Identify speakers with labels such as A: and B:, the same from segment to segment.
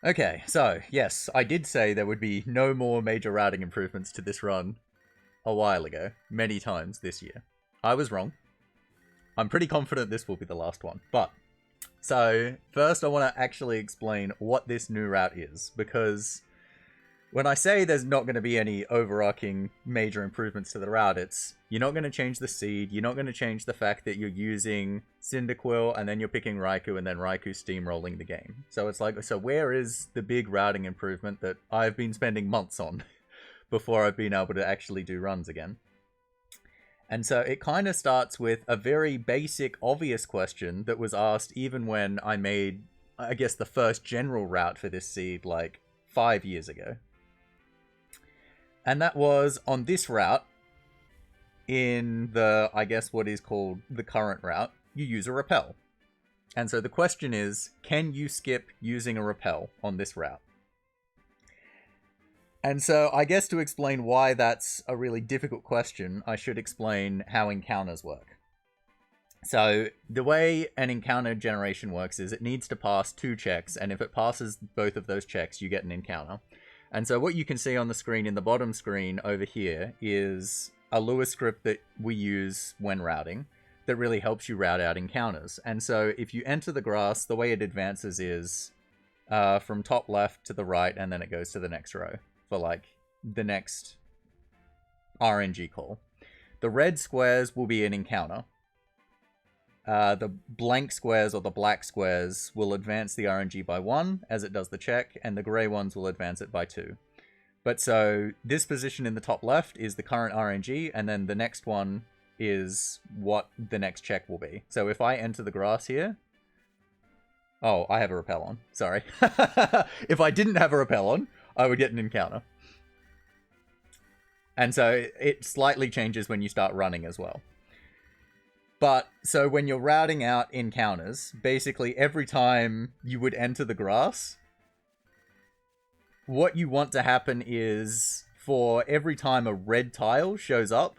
A: Okay, so yes, I did say there would be no more major routing improvements to this run a while ago, many times this year. I was wrong. I'm pretty confident this will be the last one. But, so, first I want to actually explain what this new route is, because when I say there's not going to be any overarching major improvements to the route, it's you're not going to change the seed, you're not going to change the fact that you're using Cyndaquil and then you're picking Raikou and then Raikou steamrolling the game. So it's like, so where is the big routing improvement that I've been spending months on before I've been able to actually do runs again? And so it kind of starts with a very basic, obvious question that was asked even when I made, I guess, the first general route for this seed like 5 years ago. And that was on this route, in the, I guess, what is called the current route, you use a Repel. And so the question is, can you skip using a Repel on this route? And so I guess to explain why that's a really difficult question, I should explain how encounters work. So the way an encounter generation works is it needs to pass 2 checks, and if it passes both of those checks, you get an encounter. And so what you can see on the screen in the bottom screen over here is a Lua script that we use when routing that really helps you route out encounters. And so if you enter the grass, the way it advances is from top left to the right, and then it goes to the next row for like the next RNG call. The red squares will be an encounter. The blank squares or the black squares will advance the RNG by 1 as it does the check, and the grey ones will advance it by 2. But so this position in the top left is the current RNG, and then the next one is what the next check will be. So if I enter the grass here... Oh, I have a Repel on. Sorry. If I didn't have a Repel on, I would get an encounter. And so it slightly changes when you start running as well. But, so when you're routing out encounters, basically every time you would enter the grass, what you want to happen is, for every time a red tile shows up,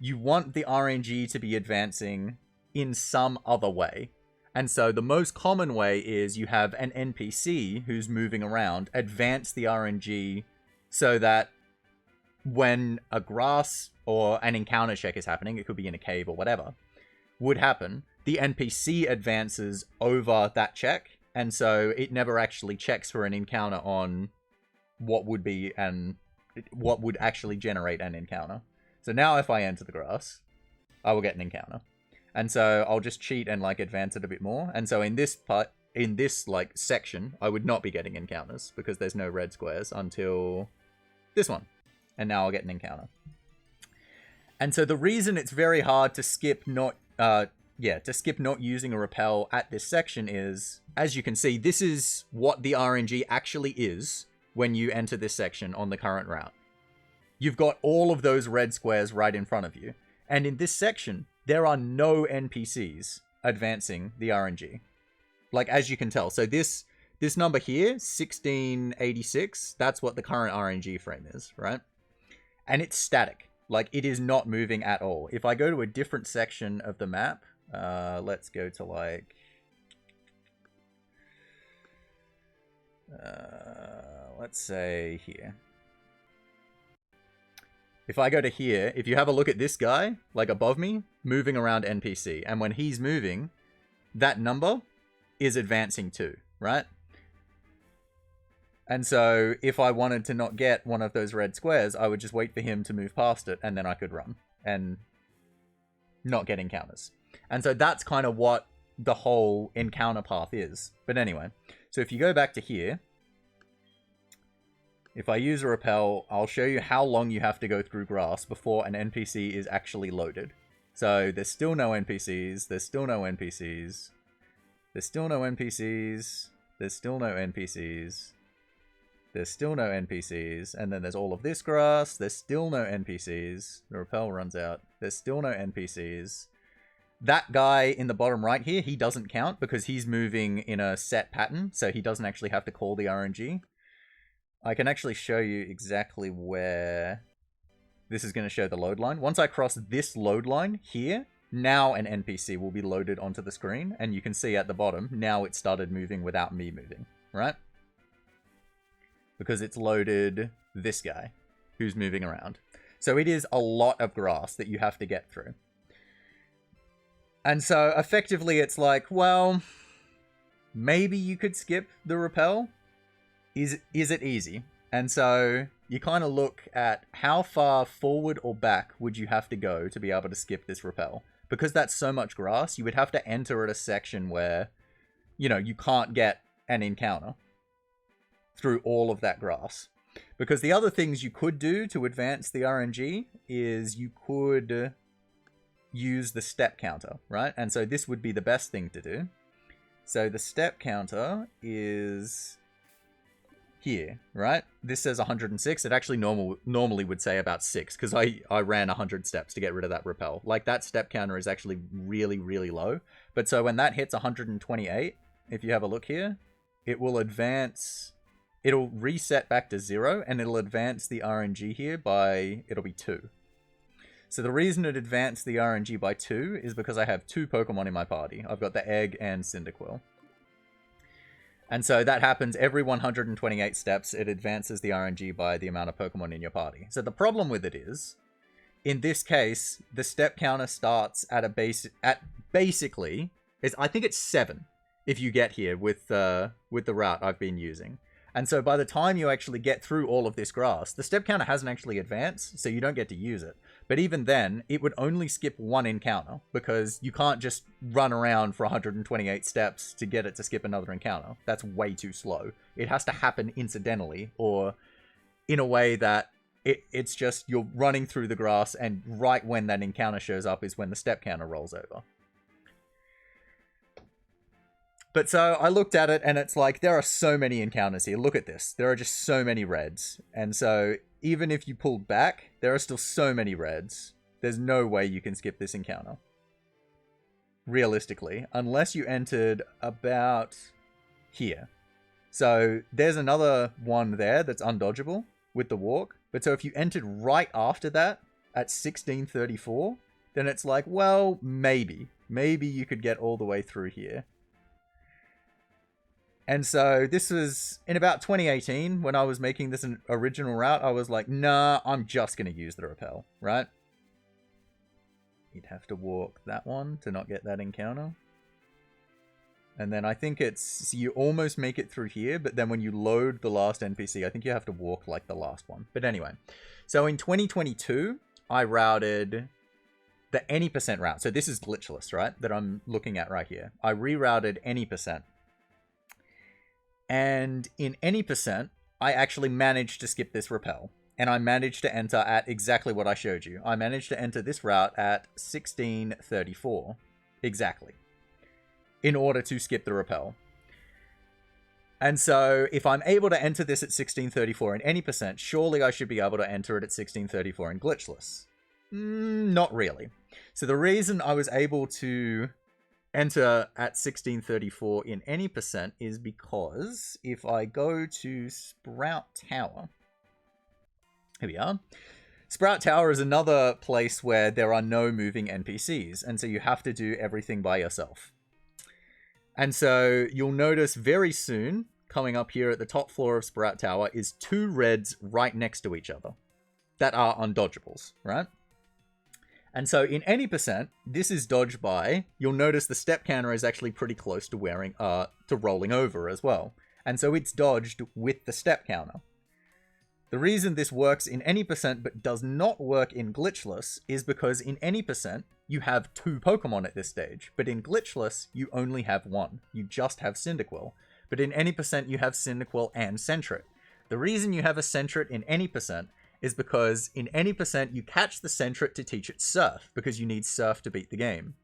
A: you want the RNG to be advancing in some other way. And so the most common way is you have an NPC who's moving around advance the RNG so that when a grass or an encounter check is happening, it could be in a cave or whatever, would happen, the NPC advances over that check, and so it never actually checks for an encounter on what would be what would actually generate an encounter. So now if I enter the grass, I will get an encounter. And so I'll just cheat and like advance it a bit more. And so in this part, in this like section, I would not be getting encounters because there's no red squares until this one. And now I'll get an encounter. And so the reason it's very hard to skip not using a Repel at this section is, as you can see, this is what the RNG actually is when you enter this section on the current route. You've got all of those red squares right in front of you. And in this section, there are no NPCs advancing the RNG. Like, as you can tell. So this number here, 1686, that's what the current RNG frame is, right? And it's static. Like, it is not moving at all. If I go to a different section of the map, let's go to, like... let's say here. If I go to here, if you have a look at this guy, like above me, moving around NPC, and when he's moving, that number is advancing too, right? And so if I wanted to not get one of those red squares, I would just wait for him to move past it, and then I could run and not get encounters. And so that's kind of what the whole encounter path is. But anyway, so if you go back to here, if I use a Repel, I'll show you how long you have to go through grass before an NPC is actually loaded. So there's still no NPCs, there's still no NPCs, there's still no NPCs, there's still no NPCs, there's still no NPCs, and then there's all of this grass, there's still no NPCs, the Repel runs out, there's still no NPCs. That guy in the bottom right here, he doesn't count because he's moving in a set pattern, so he doesn't actually have to call the RNG. I can actually show you exactly where this is going to show the load line. Once I cross this load line here, now an NPC will be loaded onto the screen, and you can see at the bottom, now it started moving without me moving, right? because it's loaded this guy who's moving around. So it is a lot of grass that you have to get through. And so effectively it's like, well, maybe you could skip the Repel. Is it easy? And so you kind of look at how far forward or back would you have to go to be able to skip this Repel. Because that's so much grass, you would have to enter at a section where, you know, you can't get an encounter through all of that grass. Because the other things you could do to advance the RNG is you could use the step counter, right? And so this would be the best thing to do. So the step counter is here, right? This says 106. It actually normally would say about 6 because I ran 100 steps to get rid of that Repel. Like, that step counter is actually really, really low. But so when that hits 128, if you have a look here, it will advance, it'll reset back to 0 and it'll advance the RNG here by, it'll be 2. So the reason it advanced the RNG by 2 is because I have 2 Pokemon in my party. I've got the Egg and Cyndaquil. And so that happens every 128 steps. It advances the RNG by the amount of Pokemon in your party. So the problem with it is, in this case, the step counter starts at basically, I think it's 7 if you get here with the route I've been using. And so by the time you actually get through all of this grass, the step counter hasn't actually advanced, so you don't get to use it. But even then, it would only skip 1 encounter, because you can't just run around for 128 steps to get it to skip another encounter. That's way too slow. It has to happen incidentally, or in a way that it's just you're running through the grass, and right when that encounter shows up is when the step counter rolls over. But so I looked at it and it's like, there are so many encounters here. Look at this. There are just so many reds. And so even if you pulled back, there are still so many reds. There's no way you can skip this encounter. Realistically, unless you entered about here. So there's another one there that's undodgeable with the walk. But so if you entered right after that at 1634, then it's like, well, maybe you could get all the way through here. And so this was in about 2018 when I was making this original route. I was like, nah, I'm just going to use the Repel, right? You'd have to walk that one to not get that encounter. And then I think it's, you almost make it through here, but then when you load the last NPC, I think you have to walk like the last one. But anyway, so in 2022, I routed the any percent route. So this is glitchless, right? That I'm looking at right here. I rerouted any percent. And in any percent, I actually managed to skip this Repel. And I managed to enter at exactly what I showed you. I managed to enter this route at 1634. Exactly. In order to skip the Repel. And so, if I'm able to enter this at 1634 in any percent, surely I should be able to enter it at 1634 in glitchless. Not really. So the reason I was able to enter at 1634 in any percent is because if I go to Sprout Tower, here we are. Sprout Tower is another place where there are no moving NPCs, and so you have to do everything by yourself. And so you'll notice very soon, coming up here at the top floor of Sprout Tower, is 2 reds right next to each other that are undodgeables, right? And so in any percent, this is dodged by, you'll notice the step counter is actually pretty close to rolling over as well. And so it's dodged with the step counter. The reason this works in any percent but does not work in glitchless is because in any percent, you have 2 Pokemon at this stage. But in glitchless, you only have 1. You just have Cyndaquil. But in any percent, you have Cyndaquil and Sentret. The reason you have a Sentret in any percent is because in any percent you catch the Sentret to teach it Surf, because you need Surf to beat the game.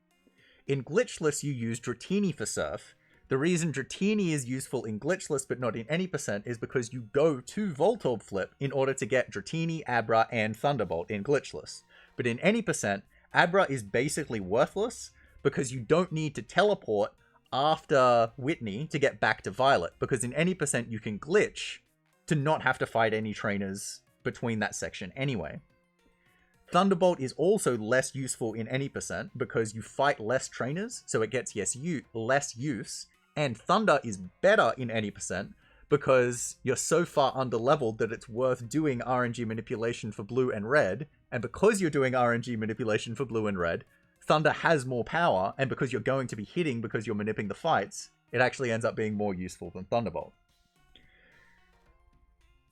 A: In glitchless you use Dratini for Surf. The reason Dratini is useful in glitchless but not in any percent is because you go to Voltorb Flip in order to get Dratini, Abra, and Thunderbolt in glitchless. But in any percent, Abra is basically worthless because you don't need to teleport after Whitney to get back to Violet, because in any percent you can glitch to not have to fight any trainers between that section anyway. Thunderbolt is also less useful in any percent because you fight less trainers, so it gets less use, and Thunder is better in any percent because you're so far under-leveled that it's worth doing RNG manipulation for blue and red, and because you're doing RNG manipulation for blue and red, Thunder has more power, and because you're going to be hitting because you're manipping the fights, it actually ends up being more useful than Thunderbolt.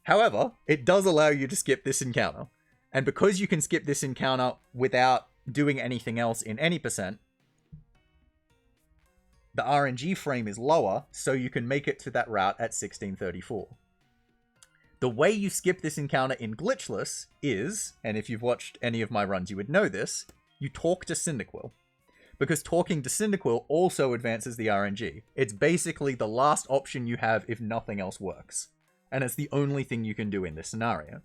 A: However, it does allow you to skip this encounter, and because you can skip this encounter without doing anything else in any percent, the RNG frame is lower, so you can make it to that route at 1634. The way you skip this encounter in glitchless is, and if you've watched any of my runs you would know this, you talk to Cyndaquil. Because talking to Cyndaquil also advances the RNG. It's basically the last option you have if nothing else works. And it's the only thing you can do in this scenario.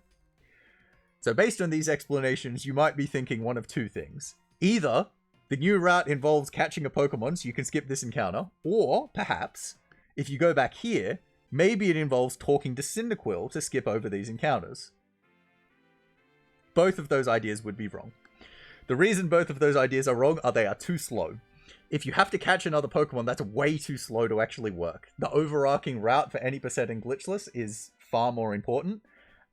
A: So based on these explanations, you might be thinking one of two things. Either the new route involves catching a Pokemon so you can skip this encounter, or perhaps, if you go back here, maybe it involves talking to Cyndaquil to skip over these encounters. Both of those ideas would be wrong. The reason both of those ideas are wrong are they are too slow. If you have to catch another Pokemon, that's way too slow to actually work. The overarching route for any percent in glitchless is far more important,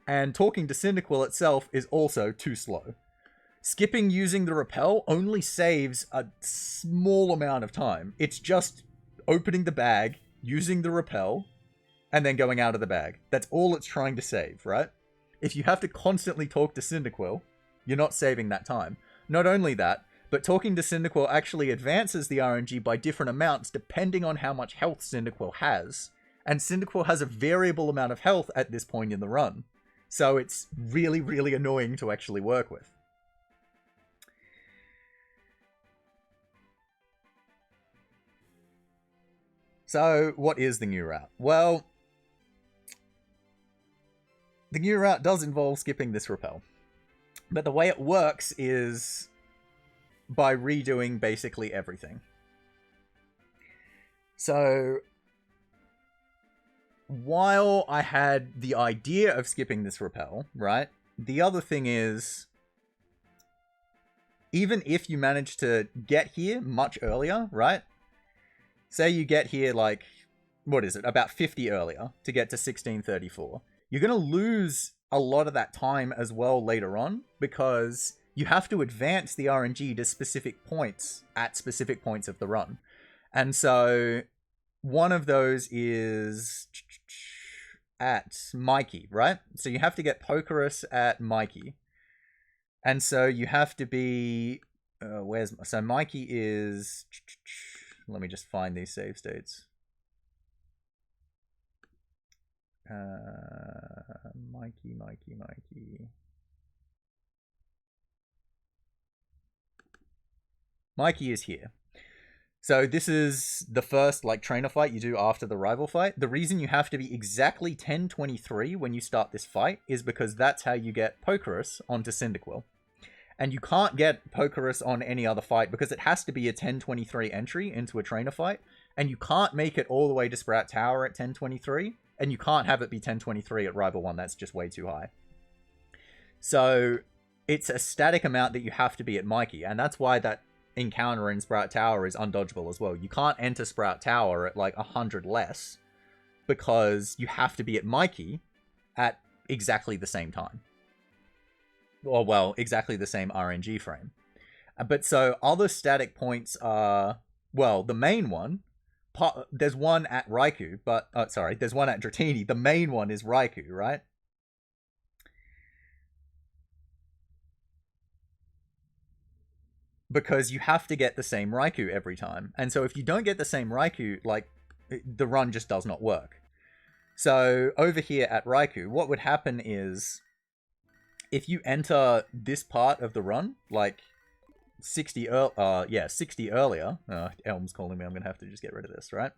A: and talking to Cyndaquil itself is also too slow. Skipping using the Repel only saves a small amount of time. It's just opening the bag, using the Repel, and then going out of the bag. That's all it's trying to save, right? If you have to constantly talk to Cyndaquil, you're not saving that time. Not only that, but talking to Cyndaquil actually advances the RNG by different amounts depending on how much health Cyndaquil has. And Cyndaquil has a variable amount of health at this point in the run. So it's really, really annoying to actually work with. So, what is the new route? Well, the new route does involve skipping this Repel. But the way it works is by redoing basically everything. So, while I had the idea of skipping this Repel, right? The other thing is, even if you manage to get here much earlier, right? Say you get here like, what is it? About 50 earlier to get to 1634. You're going to lose a lot of that time as well later on because you have to advance the RNG to specific points at specific points of the run. And so one of those is at Mikey, right? So you have to get Pokerus at Mikey. And so you have to be... so Mikey is... Let me just find these save states. Mikey. Mikey is here. So this is the first trainer fight you do after the rival fight. The reason you have to be exactly 1023 when you start this fight is because that's how you get Pokerus onto Cyndaquil. And you can't get Pokerus on any other fight because it has to be a 1023 entry into a trainer fight. And you can't make it all the way to Sprout Tower at 1023. And you can't have it be 1023 at Rival 1. That's just way too high. So it's a static amount that you have to be at Mikey. And that's why that encounter in Sprout Tower is undodgeable as well. You can't enter Sprout Tower at 100 less because you have to be at Mikey at exactly the same time. Or, well, exactly the same RNG frame. But so other static points are, well, the main one, there's one at Raikou, but, there's one at Dratini. The main one is Raikou, right? Because you have to get the same Raikou every time. And so if you don't get the same Raikou, the run just does not work. So over here at Raikou, what would happen is, if you enter this part of the run, 60 earlier, Elm's calling me, I'm going to have to just get rid of this, right?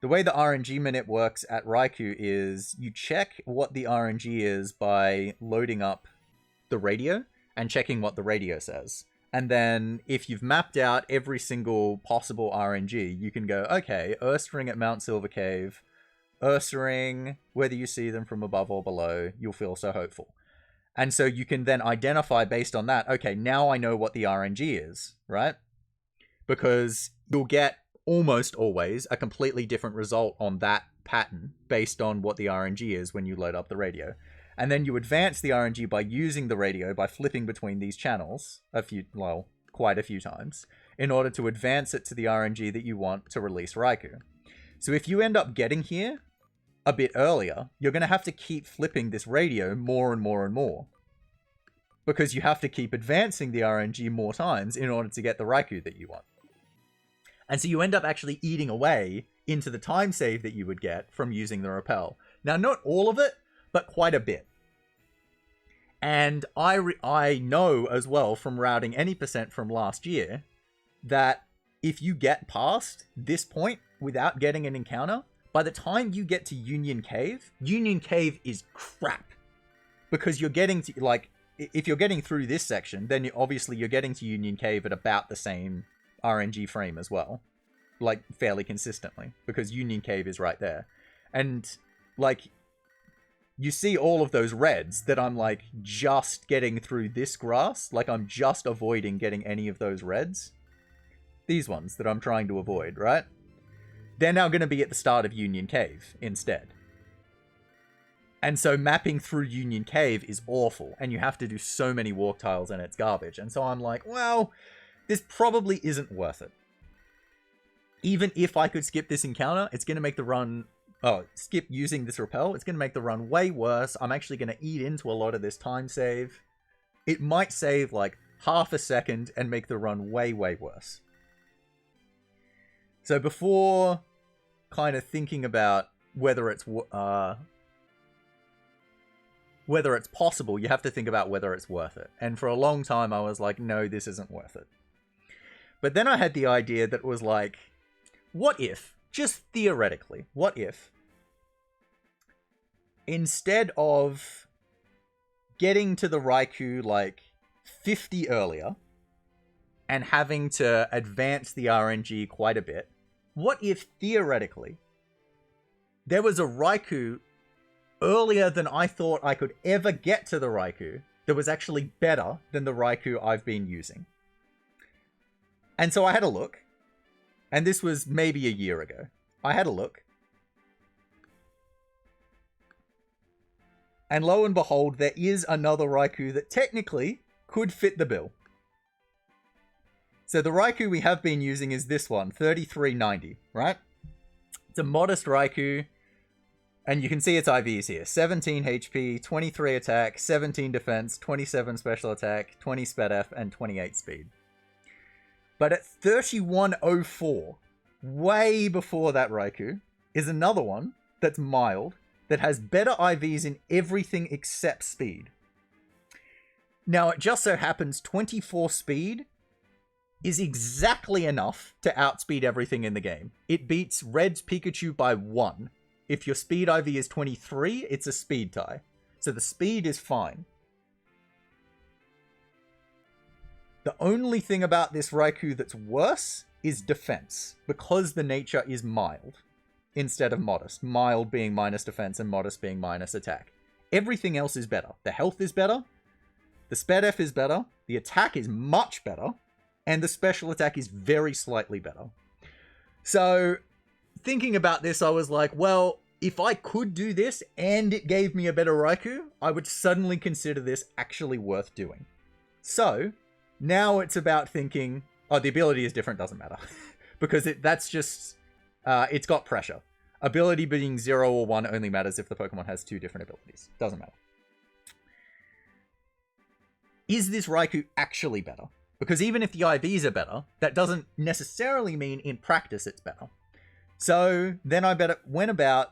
A: The way the RNG minute works at Raikou is you check what the RNG is by loading up the radio and checking what the radio says. And then if you've mapped out every single possible RNG, you can go, okay, Ursaring at Mount Silver Cave, Ursaring, whether you see them from above or below, you'll feel so hopeful. And so you can then identify based on that, okay, now I know what the RNG is, right? Because you'll get almost always a completely different result on that pattern based on what the RNG is when you load up the radio. And then you advance the RNG by using the radio, by flipping between these channels quite a few times, in order to advance it to the RNG that you want to release Raikou. So if you end up getting here a bit earlier, you're going to have to keep flipping this radio more and more and more, because you have to keep advancing the RNG more times in order to get the Raikou that you want. And so you end up actually eating away into the time save that you would get from using the Repel. Now, not all of it, but quite a bit. And I know as well from routing any percent from last year that if you get past this point without getting an encounter, by the time you get to Union Cave is crap. Because you're getting to, like, if you're getting through this section, then obviously you're getting to Union Cave at about the same RNG frame as well. Like, fairly consistently. Because Union Cave is right there. And, like, you see all of those reds that I'm, like, just getting through this grass. Like, I'm just avoiding getting any of those reds. These ones that I'm trying to avoid, right? They're now going to be at the start of Union Cave instead. And so mapping through Union Cave is awful, and you have to do so many walk tiles and it's garbage. And so I'm like, well, this probably isn't worth it. Even if I could skip this encounter, it's going to make the run... skip using this Repel, it's going to make the run way worse. I'm actually going to eat into a lot of this time save. It might save like half a second and make the run way, way worse. So before kind of thinking about whether it's possible, you have to think about whether it's worth it. And for a long time, I was like, no, this isn't worth it. But then I had the idea that was like, what if, just theoretically, what if, instead of getting to the Raikou like 50 earlier and having to advance the RNG quite a bit, what if theoretically there was a Raikou earlier than I thought I could ever get to the Raikou that was actually better than the Raikou I've been using? And so I had a look, and this was maybe a year ago. I had a look, and lo and behold, there is another Raikou that technically could fit the bill. So the Raikou we have been using is this one, 3390, right? It's a modest Raikou, and you can see its IVs here. 17 HP, 23 attack, 17 defense, 27 special attack, 20 sped F, and 28 speed. But at 3104, way before that Raikou, is another one that's mild, that has better IVs in everything except speed. Now, it just so happens 24 speed is exactly enough to outspeed everything in the game. It beats Red's Pikachu by 1. If your speed IV is 23, it's a speed tie. So the speed is fine. The only thing about this Raikou that's worse is defense, because the nature is mild instead of modest. Mild being minus defense and modest being minus attack. Everything else is better. The health is better, the sped F is better, the attack is much better, and the special attack is very slightly better. So, thinking about this, I was like, well, if I could do this and it gave me a better Raikou, I would suddenly consider this actually worth doing. So, now it's about thinking, oh, the ability is different, doesn't matter. Because that's just, it's got pressure. Ability being 0 or 1 only matters if the Pokemon has 2 different abilities. Doesn't matter. Is this Raikou actually better? Because even if the IVs are better, that doesn't necessarily mean in practice it's better. So then I went about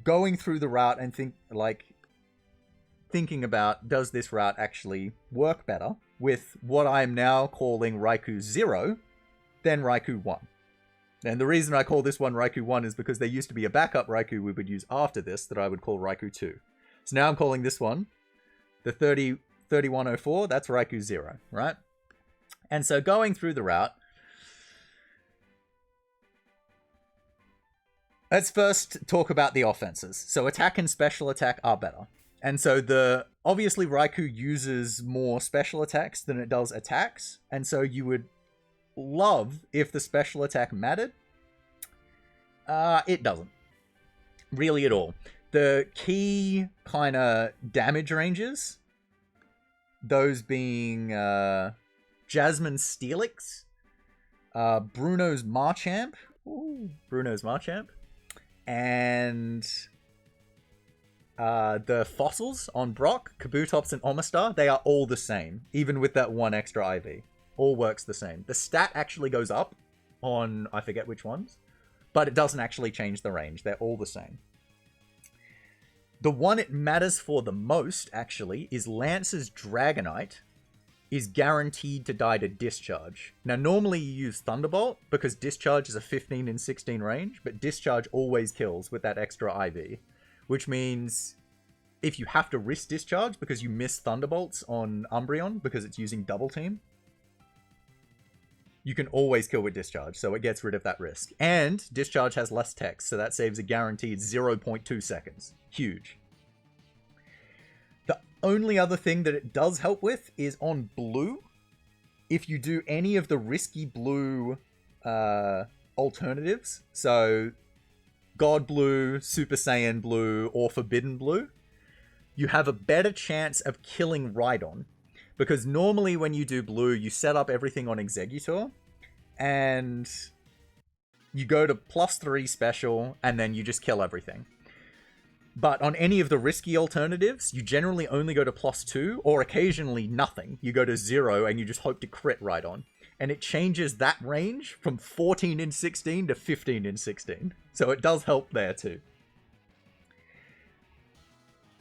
A: going through the route and thinking about, does this route actually work better with what I am now calling Raikou Zero than Raikou 1? And the reason I call this one Raikou 1 is because there used to be a backup Raikou we would use after this that I would call Raikou 2. So now I'm calling this one, the 3104, that's Raikou 0, right? And so going through the route, let's first talk about the offenses. So attack and special attack are better. And so obviously Raikou uses more special attacks than it does attacks. And so you would love if the special attack mattered. It doesn't. Really at all. The key kind of damage ranges, those being Jasmine's Steelix, Bruno's Marchamp, and the fossils on Brock, Kabutops, and Omastar, they are all the same, even with that one extra IV. All works the same. The stat actually goes up on, I forget which ones, but it doesn't actually change the range. They're all the same. The one it matters for the most, actually, is Lance's Dragonite is guaranteed to die to Discharge. Now, normally you use Thunderbolt because Discharge is a 15 and 16 range, but Discharge always kills with that extra IV, which means if you have to risk Discharge because you miss Thunderbolts on Umbreon because it's using Double Team, you can always kill with Discharge, so it gets rid of that risk. And Discharge has less text, so that saves a guaranteed 0.2 seconds. Huge. The only other thing that it does help with is on blue. If you do any of the risky blue alternatives, so God Blue, Super Saiyan Blue, or Forbidden Blue, you have a better chance of killing Rhydon. Because normally when you do blue, you set up everything on Exeggutor, and you go to +3 special, and then you just kill everything. But on any of the risky alternatives, you generally only go to +2, or occasionally nothing. You go to 0, and you just hope to crit Rhydon. And it changes that range from 14 in 16 to 15 in 16. So it does help there too.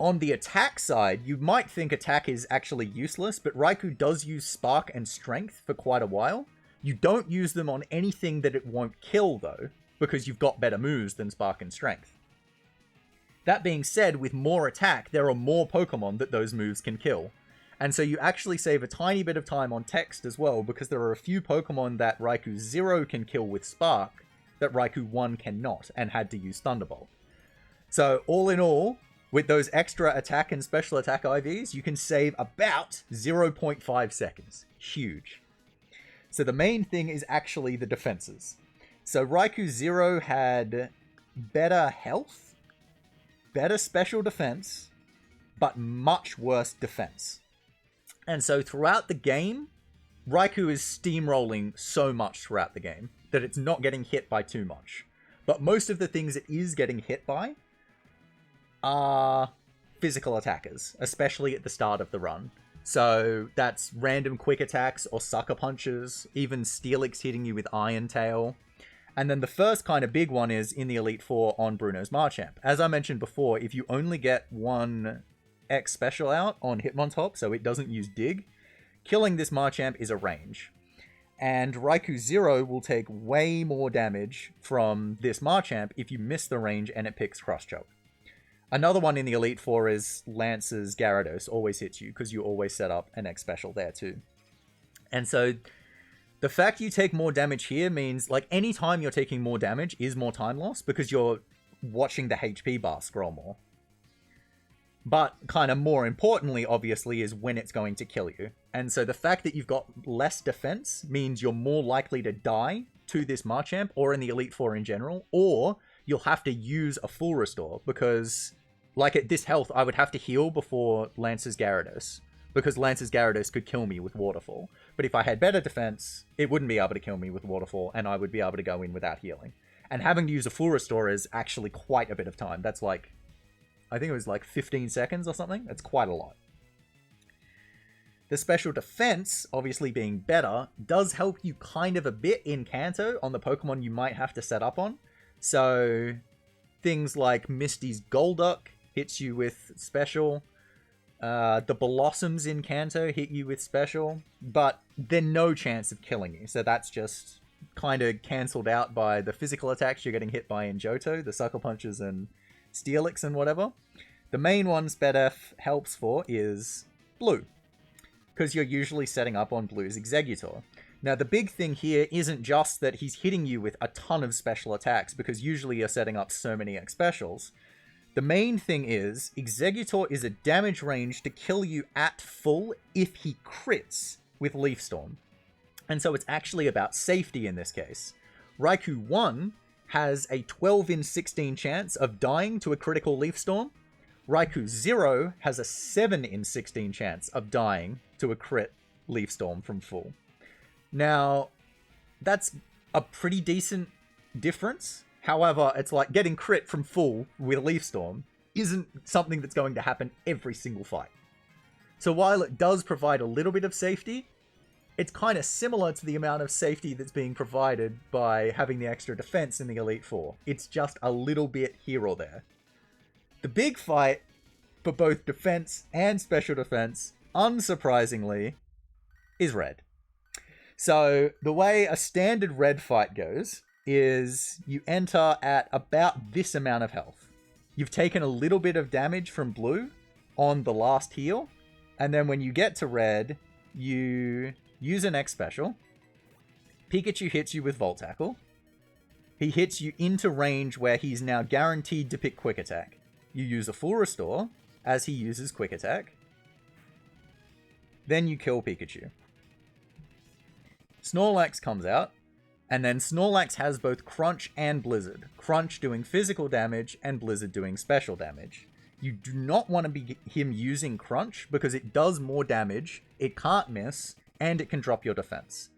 A: On the attack side, you might think attack is actually useless, but Raikou does use Spark and Strength for quite a while. You don't use them on anything that it won't kill, though, because you've got better moves than Spark and Strength. That being said, with more attack, there are more Pokemon that those moves can kill. And so you actually save a tiny bit of time on text as well, because there are a few Pokemon that Raikou Zero can kill with Spark that Raikou 1 cannot, and had to use Thunderbolt. So all in all, with those extra attack and special attack IVs, you can save about 0.5 seconds. Huge. So the main thing is actually the defenses. So Raikou Zero had better health, better special defense, but much worse defense. And so throughout the game, Raikou is steamrolling so much throughout the game that it's not getting hit by too much. But most of the things it is getting hit by are physical attackers, especially at the start of the run. So that's random quick attacks or sucker punches, even Steelix hitting you with Iron Tail. And then the first kind of big one is in the Elite Four on Bruno's Marchamp. As I mentioned before, if you only get one X special out on Hitmontop, so it doesn't use Dig, killing this Marchamp is a range. And Raikou Zero will take way more damage from this Marchamp if you miss the range and it picks Cross Choke. Another one in the Elite Four is Lance's Gyarados. Always hits you because you always set up an X special there too. And so the fact you take more damage here means, like, any time you're taking more damage is more time loss because you're watching the HP bar scroll more. But kind of more importantly, obviously, is when it's going to kill you. And so the fact that you've got less defense means you're more likely to die to this Marchamp or in the Elite Four in general, or you'll have to use a full restore because, like, at this health, I would have to heal before Lance's Gyarados because Lance's Gyarados could kill me with Waterfall. But if I had better defense, it wouldn't be able to kill me with Waterfall, and I would be able to go in without healing. And having to use a full restore is actually quite a bit of time. That's like, I think it was like 15 seconds or something. That's quite a lot. The special defense, obviously being better, does help you kind of a bit in Kanto on the Pokemon you might have to set up on. So things like Misty's Golduck hits you with special. The Blossoms in Kanto hit you with special, but they're no chance of killing you. So that's just kind of cancelled out by the physical attacks you're getting hit by in Johto, the Sucker Punches and Steelix and whatever. The main one SpedF helps for is Blue, because you're usually setting up on Blue's Exeggutor. Now, the big thing here isn't just that he's hitting you with a ton of special attacks, because usually you're setting up so many X specials. The main thing is, Exeggutor is a damage range to kill you at full if he crits with Leaf Storm. And so it's actually about safety in this case. Raikou 1 has a 12 in 16 chance of dying to a critical Leaf Storm. Raikou Zero has a 7 in 16 chance of dying to a crit Leaf Storm from full. Now, that's a pretty decent difference. However, it's like getting crit from full with Leaf Storm isn't something that's going to happen every single fight. So while it does provide a little bit of safety, it's kind of similar to the amount of safety that's being provided by having the extra defense in the Elite Four. It's just a little bit here or there. The big fight for both defense and special defense, unsurprisingly, is red. So the way a standard red fight goes is you enter at about this amount of health. You've taken a little bit of damage from blue on the last heal, and then when you get to red, you use an X special. Pikachu hits you with Volt Tackle. He hits you into range where he's now guaranteed to pick Quick Attack. You use a full restore as he uses Quick Attack. Then you kill Pikachu. Snorlax comes out, and then Snorlax has both Crunch and Blizzard. Crunch doing physical damage and Blizzard doing special damage. You do not want to be him using Crunch because it does more damage, it can't miss, and it can drop your defense.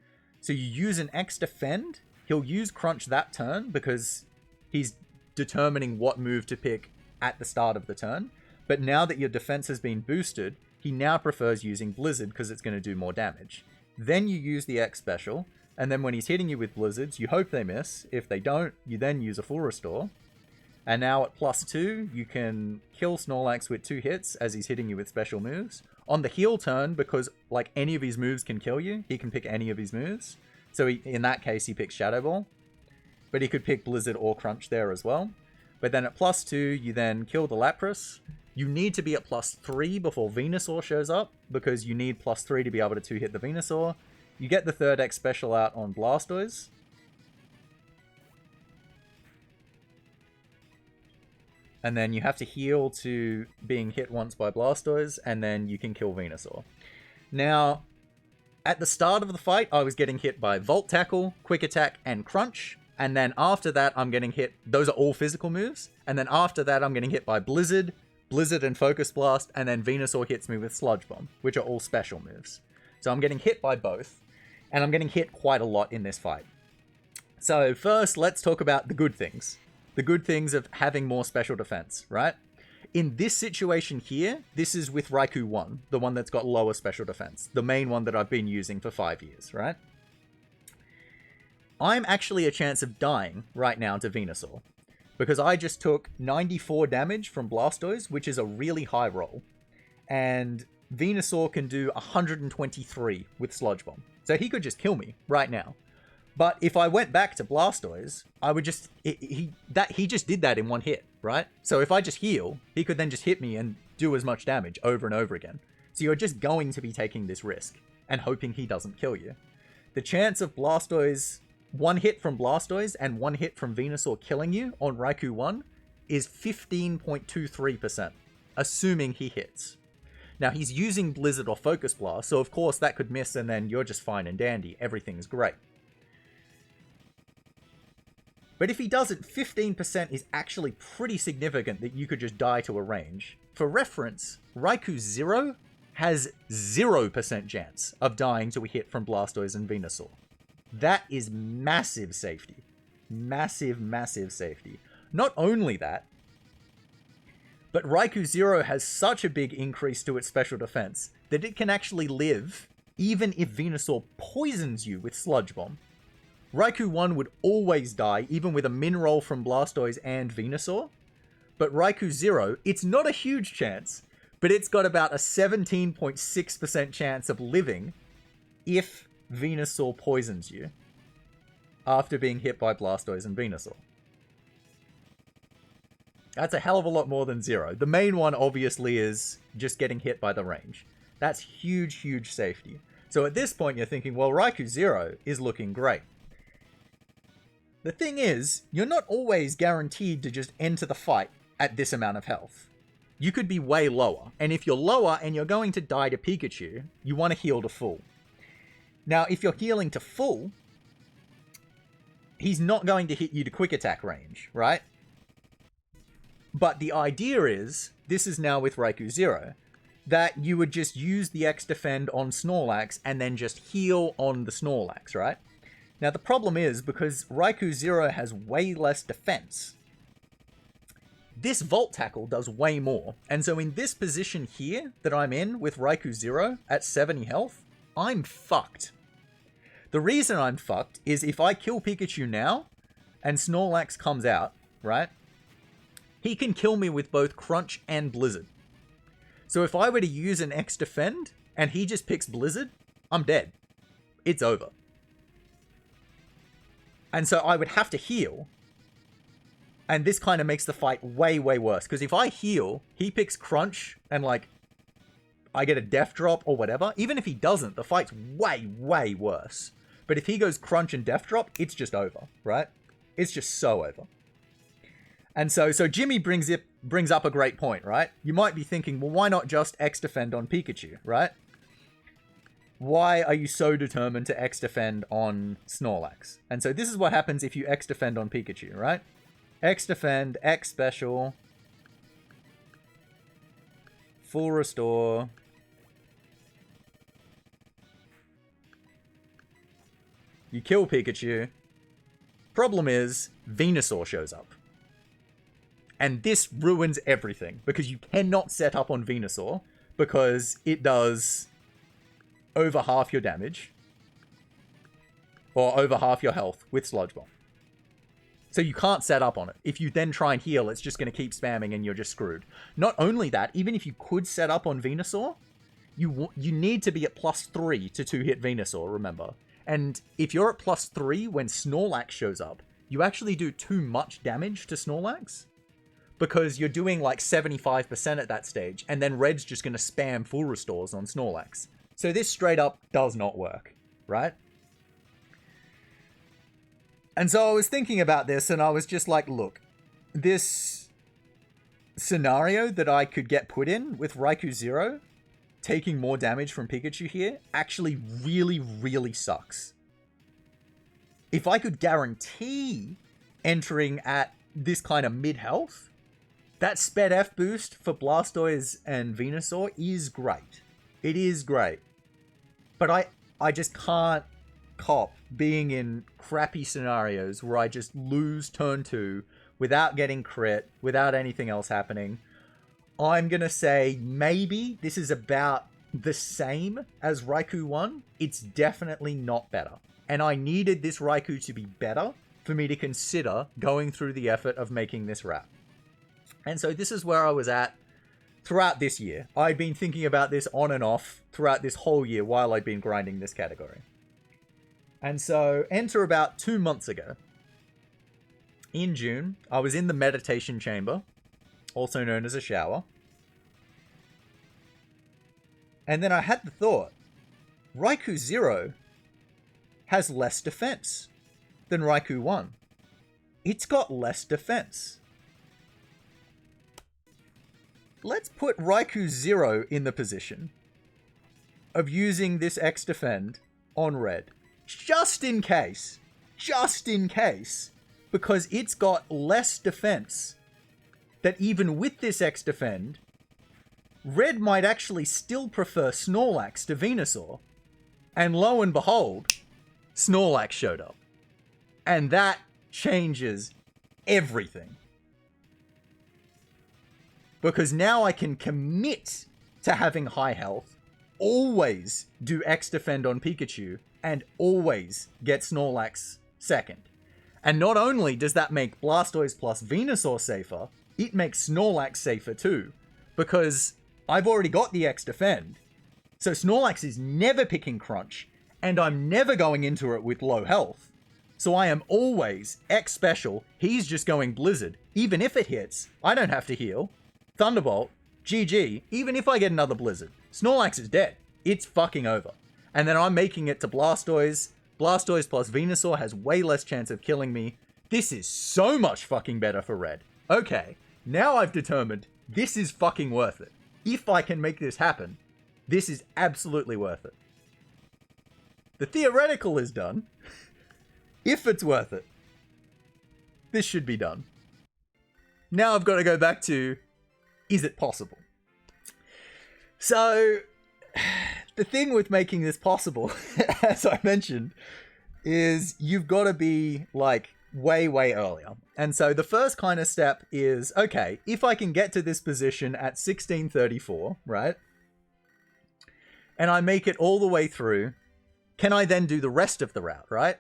A: So you use an X defend, he'll use Crunch that turn because he's determining what move to pick at the start of the turn. But now that your defense has been boosted, he now prefers using Blizzard because it's going to do more damage. Then you use the X special, and then when he's hitting you with Blizzards, you hope they miss. If they don't, you then use a full restore. And now at +2, you can kill Snorlax with 2 hits as he's hitting you with special moves. On the heal turn, because like any of his moves can kill you, he can pick any of his moves. So in that case, he picks Shadow Ball. But he could pick Blizzard or Crunch there as well. But then at +2, you then kill the Lapras. You need to be at +3 before Venusaur shows up, because you need +3 to be able to 2-hit the Venusaur. You get the third X special out on Blastoise. And then you have to heal to being hit once by Blastoise, and then you can kill Venusaur. Now, at the start of the fight, I was getting hit by Volt Tackle, Quick Attack, and Crunch. And then after that, I'm getting hit... Those are all physical moves. And then after that, I'm getting hit by Blizzard and Focus Blast, and then Venusaur hits me with Sludge Bomb, which are all special moves. So I'm getting hit by both, and I'm getting hit quite a lot in this fight. So first, let's talk about the good things. The good things of having more special defense, right? In this situation here, this is with Raikou 1, the one that's got lower special defense, the main one that I've been using for 5 years, right? I'm actually a chance of dying right now to Venusaur, because I just took 94 damage from Blastoise, which is a really high roll. And Venusaur can do 123 with Sludge Bomb. So he could just kill me right now. But if I went back to Blastoise, I would just... He just did that in one hit, right? So if I just heal, he could then just hit me and do as much damage over and over again. So you're just going to be taking this risk and hoping he doesn't kill you. The chance of Blastoise... One hit from Blastoise and one hit from Venusaur killing you on Raikou 1 is 15.23%, assuming he hits. Now, he's using Blizzard or Focus Blast, so of course that could miss and then you're just fine and dandy. Everything's great. But if he doesn't, 15% is actually pretty significant that you could just die to a range. For reference, Raikou Zero has 0% chance of dying to a hit from Blastoise and Venusaur. That is massive safety. Massive, massive safety. Not only that, but Raikou Zero has such a big increase to its special defense that it can actually live even if Venusaur poisons you with Sludge Bomb. Raikou 1 would always die even with a min roll from Blastoise and Venusaur, but Raikou Zero, it's not a huge chance, but it's got about a 17.6% chance of living if Venusaur poisons you after being hit by Blastoise and Venusaur. That's a hell of a lot more than 0. The main one obviously is just getting hit by the range. That's huge, huge safety. So at this point you're thinking, well, Raikou Zero is looking great. The thing is, you're not always guaranteed to just enter the fight at this amount of health. You could be way lower, and if you're lower and you're going to die to Pikachu, you want to heal to full. Now, if you're healing to full, he's not going to hit you to quick attack range, right? But the idea is, this is now with Raikou Zero, that you would just use the X defend on Snorlax and then just heal on the Snorlax, right? Now, the problem is, because Raikou Zero has way less defense, this Volt Tackle does way more. And so in this position here that I'm in with Raikou Zero at 70 health, I'm fucked. The reason I'm fucked is if I kill Pikachu now and Snorlax comes out, right? He can kill me with both Crunch and Blizzard. So if I were to use an X Defend and he just picks Blizzard, I'm dead. It's over. And so I would have to heal. And this kind of makes the fight way, way worse. Because if I heal, he picks Crunch and like I get a Death Drop or whatever. Even if he doesn't, the fight's way, way worse. But if he goes Crunch and Death Drop, it's just over, right? It's just so over. And so Jimmy brings up a great point, right? You might be thinking, well, why not just X Defend on Pikachu, right? Why are you so determined to X Defend on Snorlax? And so this is what happens if you X Defend on Pikachu, right? X Defend, X Special, Full Restore. You kill Pikachu. Problem is, Venusaur shows up. And this ruins everything, because you cannot set up on Venusaur, because it does over half your damage, or over half your health with Sludge Bomb. So you can't set up on it. If you then try and heal, it's just going to keep spamming and you're just screwed. Not only that, even if you could set up on Venusaur, you need to be at +3 to 2-hit Venusaur, remember. And if you're at +3 when Snorlax shows up, you actually do too much damage to Snorlax. Because you're doing like 75% at that stage, and then Red's just going to spam full restores on Snorlax. So this straight up does not work, right? And so I was thinking about this, and I was just like, look, this scenario that I could get put in with Raikou Zero, taking more damage from Pikachu here, actually really, really sucks. If I could guarantee entering at this kind of mid-health, that Sped F boost for Blastoise and Venusaur is great. It is great. But I just can't cop being in crappy scenarios where I just lose turn 2 without getting crit, without anything else happening. I'm going to say maybe this is about the same as Raikou 1. It's definitely not better. And I needed this Raikou to be better for me to consider going through the effort of making this wrap. And so this is where I was at throughout this year. I'd been thinking about this on and off throughout this whole year while I'd been grinding this category. And so enter about 2 months ago. In June, I was in the meditation chamber, also known as a shower. And then I had the thought, Raikou Zero has less defense than Raikou 1. It's got less defense. Let's put Raikou Zero in the position of using this X Defend on Red. Just in case. Just in case. Because it's got less defense that even with this X Defend, Red might actually still prefer Snorlax to Venusaur. And lo and behold, Snorlax showed up. And that changes everything. Because now I can commit to having high health, always do X Defend on Pikachu, and always get Snorlax second. And not only does that make Blastoise plus Venusaur safer, it makes Snorlax safer too. Because I've already got the X Defend. So Snorlax is never picking Crunch, and I'm never going into it with low health. So I am always X Special, he's just going Blizzard. Even if it hits, I don't have to heal. Thunderbolt, GG, even if I get another Blizzard, Snorlax is dead. It's fucking over. And then I'm making it to Blastoise. Blastoise plus Venusaur has way less chance of killing me. This is so much fucking better for Red. Okay, now I've determined this is fucking worth it. If I can make this happen, this is absolutely worth it. The theoretical is done. If it's worth it, this should be done. Now I've got to go back to, is it possible? So, the thing with making this possible, as I mentioned, is you've got to be, like, way, way earlier. And so the first kind of step is, okay, if I can get to this position at 1634, right? And I make it all the way through, can I then do the rest of the route, right?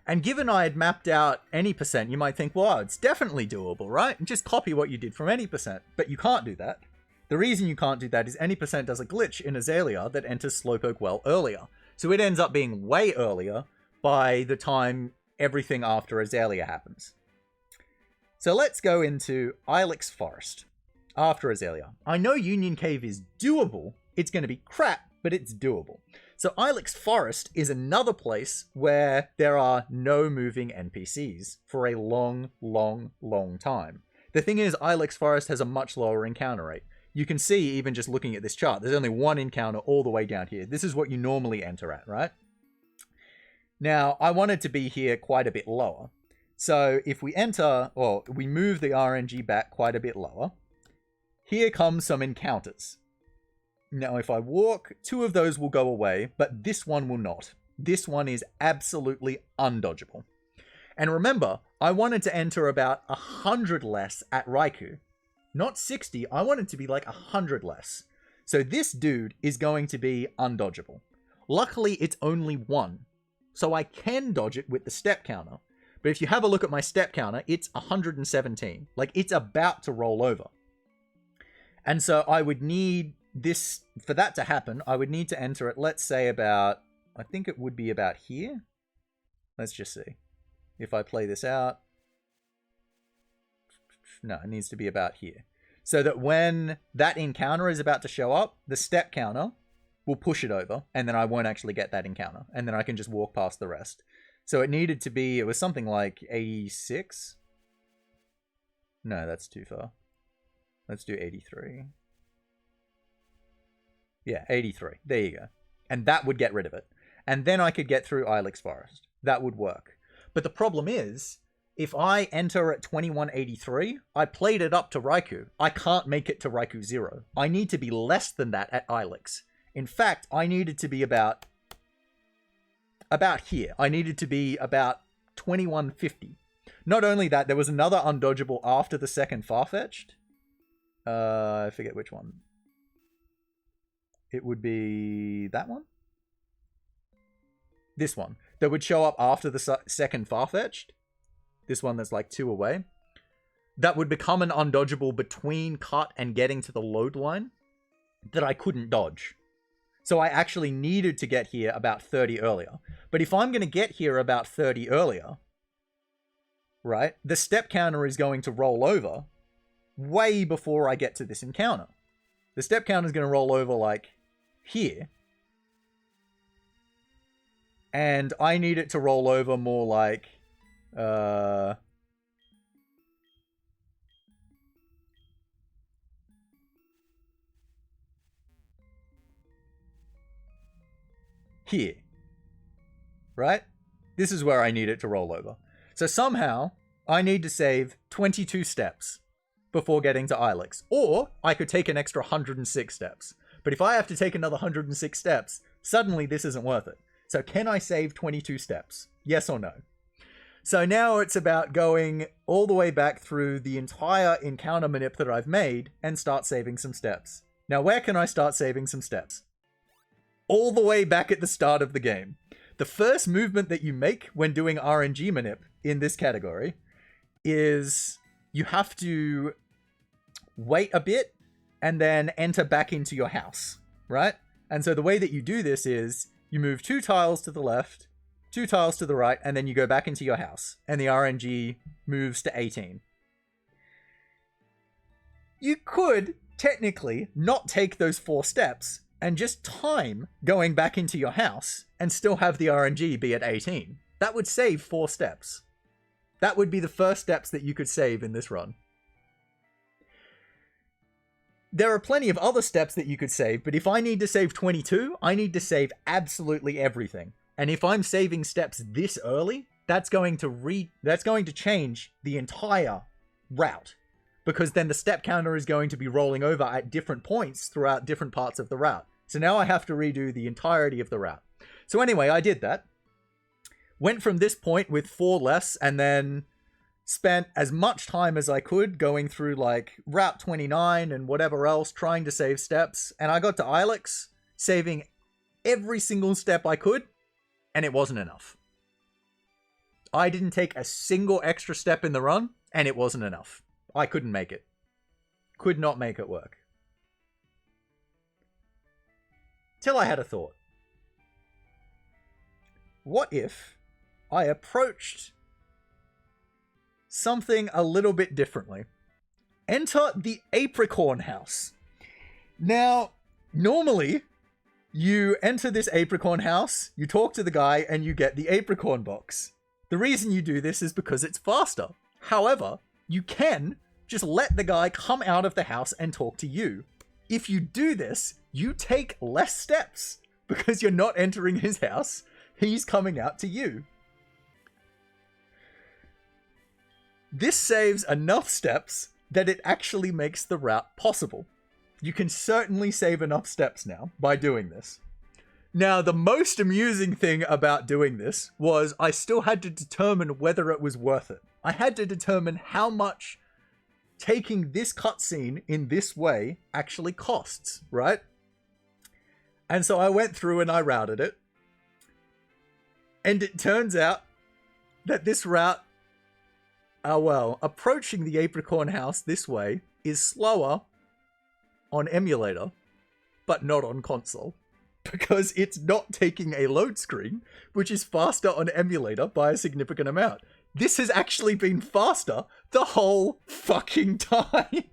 A: And given I had mapped out any percent, you might think, well, it's definitely doable, right? And just copy what you did from any percent. But you can't do that. The reason you can't do that is any percent does a glitch in Azalea that enters Slowpoke well earlier. So it ends up being way earlier by the time everything after Azalea happens. So let's go into Ilex Forest after Azalea. I know Union Cave is doable. It's going to be crap, but it's doable. So Ilex Forest is another place where there are no moving NPCs for a long, long, long time. The thing is, Ilex Forest has a much lower encounter rate. You can see, even just looking at this chart, there's only one encounter all the way down here. This is what you normally enter at, right? Now, I wanted to be here quite a bit lower. So if we enter, or we move the RNG back quite a bit lower, here come some encounters. Now, if I walk, 2 of those will go away, but this one will not. This one is absolutely undodgeable. And remember, I wanted to enter about 100 less at Raikou. Not 60, I want it to be like 100 less. So this dude is going to be undodgeable. Luckily, it's only 1. So I can dodge it with the step counter. But if you have a look at my step counter, it's 117. Like, it's about to roll over. And so I would need this, for that to happen, I would need to enter it, let's say about, I think it would be about here. Let's just see. If I play this out. No, it needs to be about here. So that when that encounter is about to show up, the step counter will push it over, and then I won't actually get that encounter. And then I can just walk past the rest. So it needed to be, it was something like 86? No, that's too far. Let's do 83. Yeah, 83. There you go. And that would get rid of it. And then I could get through Ilex Forest. That would work. But the problem is, if I enter at 2183, I played it up to Raikou. I can't make it to Raikou Zero. I need to be less than that at Ilex. In fact, I needed to be about here. I needed to be about 2150. Not only that, there was another undodgeable after the second Farfetch'd. I forget which one. It would be that one? This one. That would show up after the second Farfetch'd. This one that's like 2 away. That would become an undodgeable between cut and getting to the load line that I couldn't dodge. So I actually needed to get here about 30 earlier. But if I'm going to get here about 30 earlier, right, the step counter is going to roll over way before I get to this encounter. The step counter is going to roll over like here. And I need it to roll over more like here. Right? This is where I need it to roll over. So somehow I need to save 22 steps before getting to Ilex. Or I could take an extra 106 steps. But if I have to take another 106 steps, suddenly this isn't worth it. So can I save 22 steps? Yes or no? So now it's about going all the way back through the entire encounter manip that I've made and start saving some steps. Now, where can I start saving some steps? All the way back at the start of the game. The first movement that you make when doing RNG manip in this category is you have to wait a bit and then enter back into your house, right? And so the way that you do this is you move 2 tiles to the left, 2 tiles to the right, and then you go back into your house. And the RNG moves to 18. You could, technically, not take those 4 steps and just time going back into your house and still have the RNG be at 18. That would save 4 steps. That would be the first steps that you could save in this run. There are plenty of other steps that you could save, but if I need to save 22, I need to save absolutely everything. And if I'm saving steps this early, that's going to change the entire route, because then the step counter is going to be rolling over at different points throughout different parts of the route. So now I have to redo the entirety of the route. So anyway, I did that. Went from this point with 4 less, and then spent as much time as I could going through like Route 29 and whatever else, trying to save steps. And I got to Ilex, saving every single step I could, and it wasn't enough. I didn't take a single extra step in the run, and it wasn't enough. I couldn't make it. Could not make it work. Till I had a thought. What if I approached something a little bit differently? Enter the Apricorn house. Now, normally, you enter this Apricorn house, you talk to the guy, and you get the Apricorn box. The reason you do this is because it's faster. However, you can just let the guy come out of the house and talk to you. If you do this, you take less steps because you're not entering his house. He's coming out to you. This saves enough steps that it actually makes the route possible. You can certainly save enough steps now by doing this. Now, the most amusing thing about doing this was I still had to determine whether it was worth it. I had to determine how much taking this cutscene in this way actually costs, right? And so I went through and I routed it. And it turns out that this route, approaching the Apricorn house this way is slower on emulator, but not on console. Because it's not taking a load screen, which is faster on emulator by a significant amount. This has actually been faster the whole fucking time.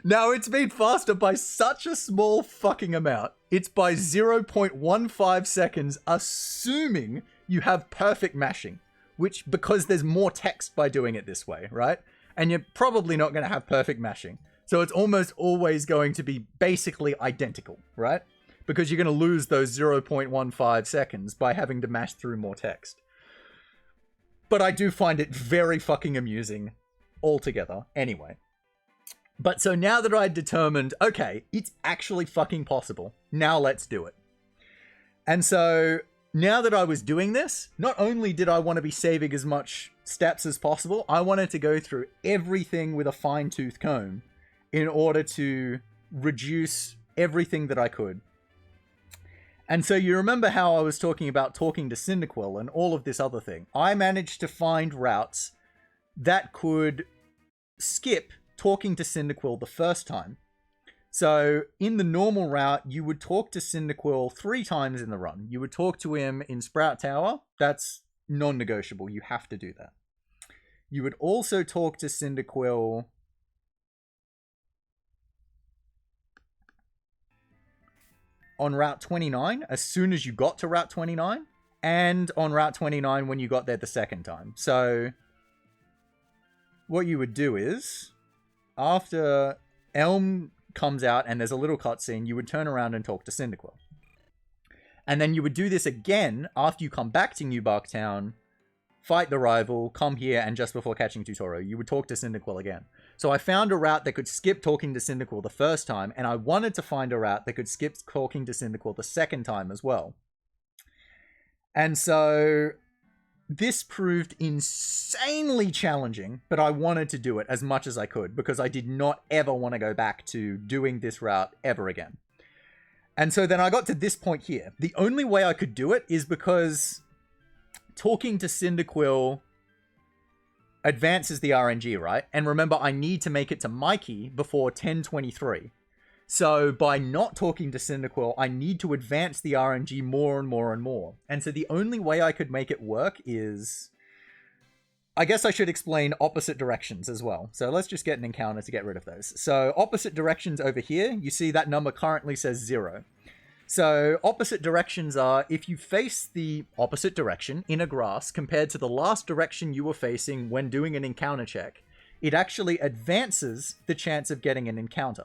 A: Now, it's been faster by such a small fucking amount. It's by 0.15 seconds, assuming you have perfect mashing. Which, because there's more text by doing it this way, right? And you're probably not going to have perfect mashing. So it's almost always going to be basically identical, right? Because you're going to lose those 0.15 seconds by having to mash through more text. But I do find it very fucking amusing altogether. Anyway. But so now that I determined, okay, it's actually fucking possible. Now let's do it. And so now that I was doing this, not only did I want to be saving as much steps as possible, I wanted to go through everything with a fine-tooth comb in order to reduce everything that I could. And so you remember how I was talking about talking to Cyndaquil and all of this other thing. I managed to find routes that could skip talking to Cyndaquil the first time. So in the normal route, you would talk to Cyndaquil 3 times in the run. You would talk to him in Sprout Tower. That's non-negotiable. You have to do that. You would also talk to Cyndaquil on Route 29 as soon as you got to Route 29, and on Route 29 when you got there the second time. So what you would do is, after Elm comes out and there's a little cutscene, you would turn around and talk to Cyndaquil. And then you would do this again after you come back to New Bark Town, fight the rival, come here, and just before catching Tutoro, you would talk to Cyndaquil again. So I found a route that could skip talking to Cyndaquil the first time, and I wanted to find a route that could skip talking to Cyndaquil the second time as well. And so this proved insanely challenging, but I wanted to do it as much as I could because I did not ever want to go back to doing this route ever again. And so then I got to this point here. The only way I could do it is because talking to Cyndaquil advances the RNG, right? And remember, I need to make it to Mikey before 10:23. So by not talking to Cyndaquil, I need to advance the RNG more and more and more. And so the only way I could make it work is, I guess I should explain opposite directions as well. So let's just get an encounter to get rid of those. So opposite directions over here, you see that number currently says 0. So opposite directions are if you face the opposite direction in a grass compared to the last direction you were facing when doing an encounter check, it actually advances the chance of getting an encounter.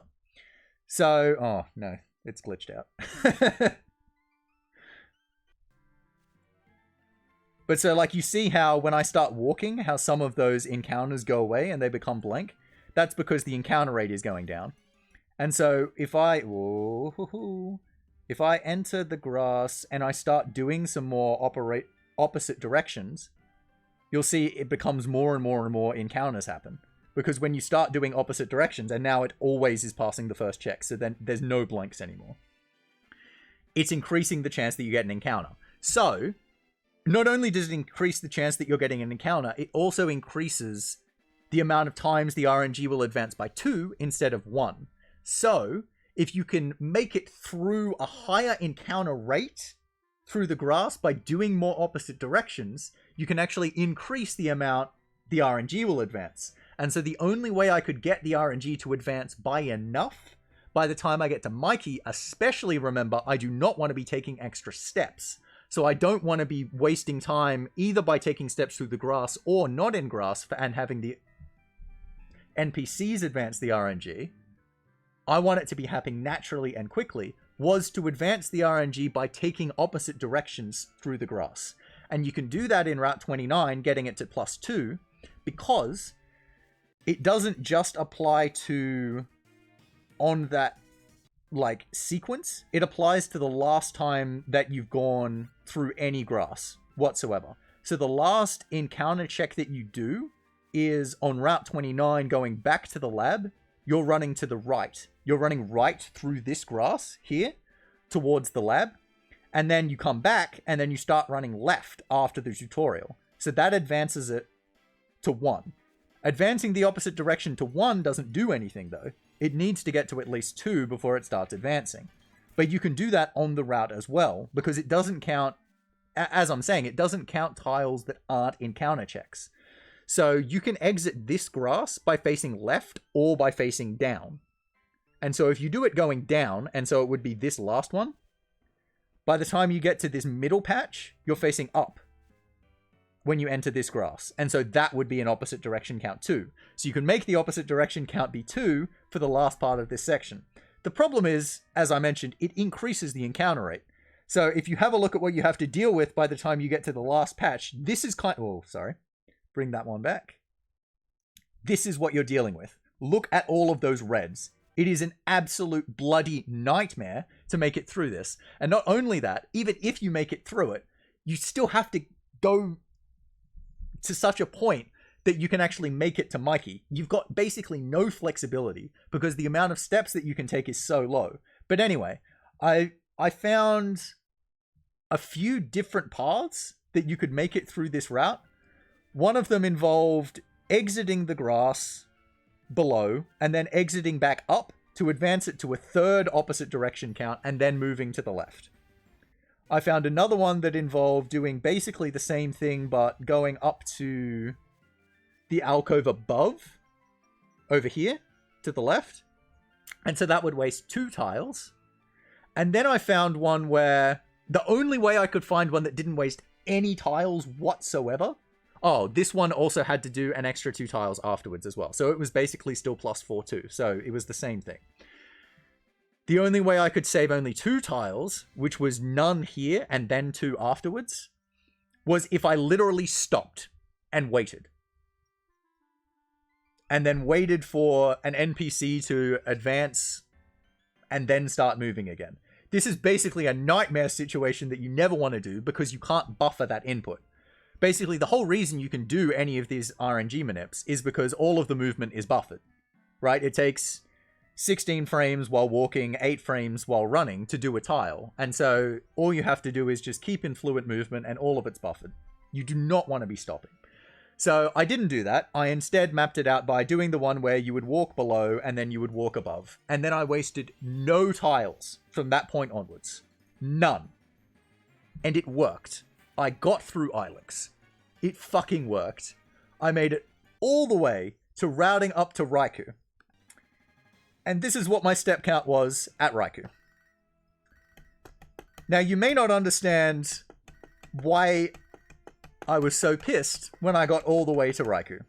A: So, oh no, it's glitched out. But so, like, you see how when I start walking, how some of those encounters go away and they become blank? That's because the encounter rate is going down. And so if I enter the grass and I start doing some more opposite directions, you'll see it becomes more and more and more encounters happen. Because when you start doing opposite directions, and now it always is passing the first check, so then there's no blanks anymore. It's increasing the chance that you get an encounter. So, not only does it increase the chance that you're getting an encounter, it also increases the amount of times the RNG will advance by 2 instead of 1. So, if you can make it through a higher encounter rate through the grass by doing more opposite directions, you can actually increase the amount the RNG will advance. And so the only way I could get the RNG to advance by enough by the time I get to Mikey, especially remember, I do not want to be taking extra steps. So I don't want to be wasting time either by taking steps through the grass or not in grass and having the NPCs advance the RNG. I want it to be happening naturally and quickly, was to advance the RNG by taking opposite directions through the grass. And you can do that in Route 29, getting it to +2, because it doesn't just apply to on that like sequence, it applies to the last time that you've gone through any grass whatsoever. So the last encounter check that you do is on Route 29 going back to the lab. You're running to the right. You're running right through this grass here towards the lab. And then you come back and then you start running left after the tutorial. So that advances it to 1. Advancing the opposite direction to 1 doesn't do anything though. It needs to get to at least 2 before it starts advancing. But you can do that on the route as well, because it doesn't count, as I'm saying, it doesn't count tiles that aren't encounter checks. So you can exit this grass by facing left or by facing down. And so if you do it going down, and so it would be this last one, by the time you get to this middle patch, you're facing up when you enter this grass. And so that would be an opposite direction count 2. So you can make the opposite direction count be 2 for the last part of this section. The problem is, as I mentioned, it increases the encounter rate. So if you have a look at what you have to deal with by the time you get to the last patch, this is bring that one back. This is what you're dealing with. Look at all of those reds. It is an absolute bloody nightmare to make it through this. And not only that, even if you make it through it, you still have to go to such a point that you can actually make it to Mikey. You've got basically no flexibility because the amount of steps that you can take is so low. But anyway, I found a few different paths that you could make it through this route. One of them involved exiting the grass below and then exiting back up to advance it to a third opposite direction count and then moving to the left. I found another one that involved doing basically the same thing, but going up to the alcove above, over here, to the left. And so that would waste 2 tiles. And then I found one where the only way I could find one that didn't waste any tiles whatsoever. Oh, this one also had to do an extra 2 tiles afterwards as well. So it was basically still +4 too. So it was the same thing. The only way I could save only 2 tiles, which was none here and then 2 afterwards, was if I literally stopped and waited. And then waited for an NPC to advance and then start moving again. This is basically a nightmare situation that you never want to do because you can't buffer that input. Basically, the whole reason you can do any of these RNG manips is because all of the movement is buffered, right? It takes 16 frames while walking, 8 frames while running to do a tile. And so all you have to do is just keep in fluid movement and all of it's buffered. You do not want to be stopping. So I didn't do that. I instead mapped it out by doing the one where you would walk below and then you would walk above. And then I wasted no tiles from that point onwards. None. And it worked. I got through Ilex. It fucking worked. I made it all the way to routing up to Raikou. And this is what my step count was at Raikou. Now, you may not understand why I was so pissed when I got all the way to Raikou,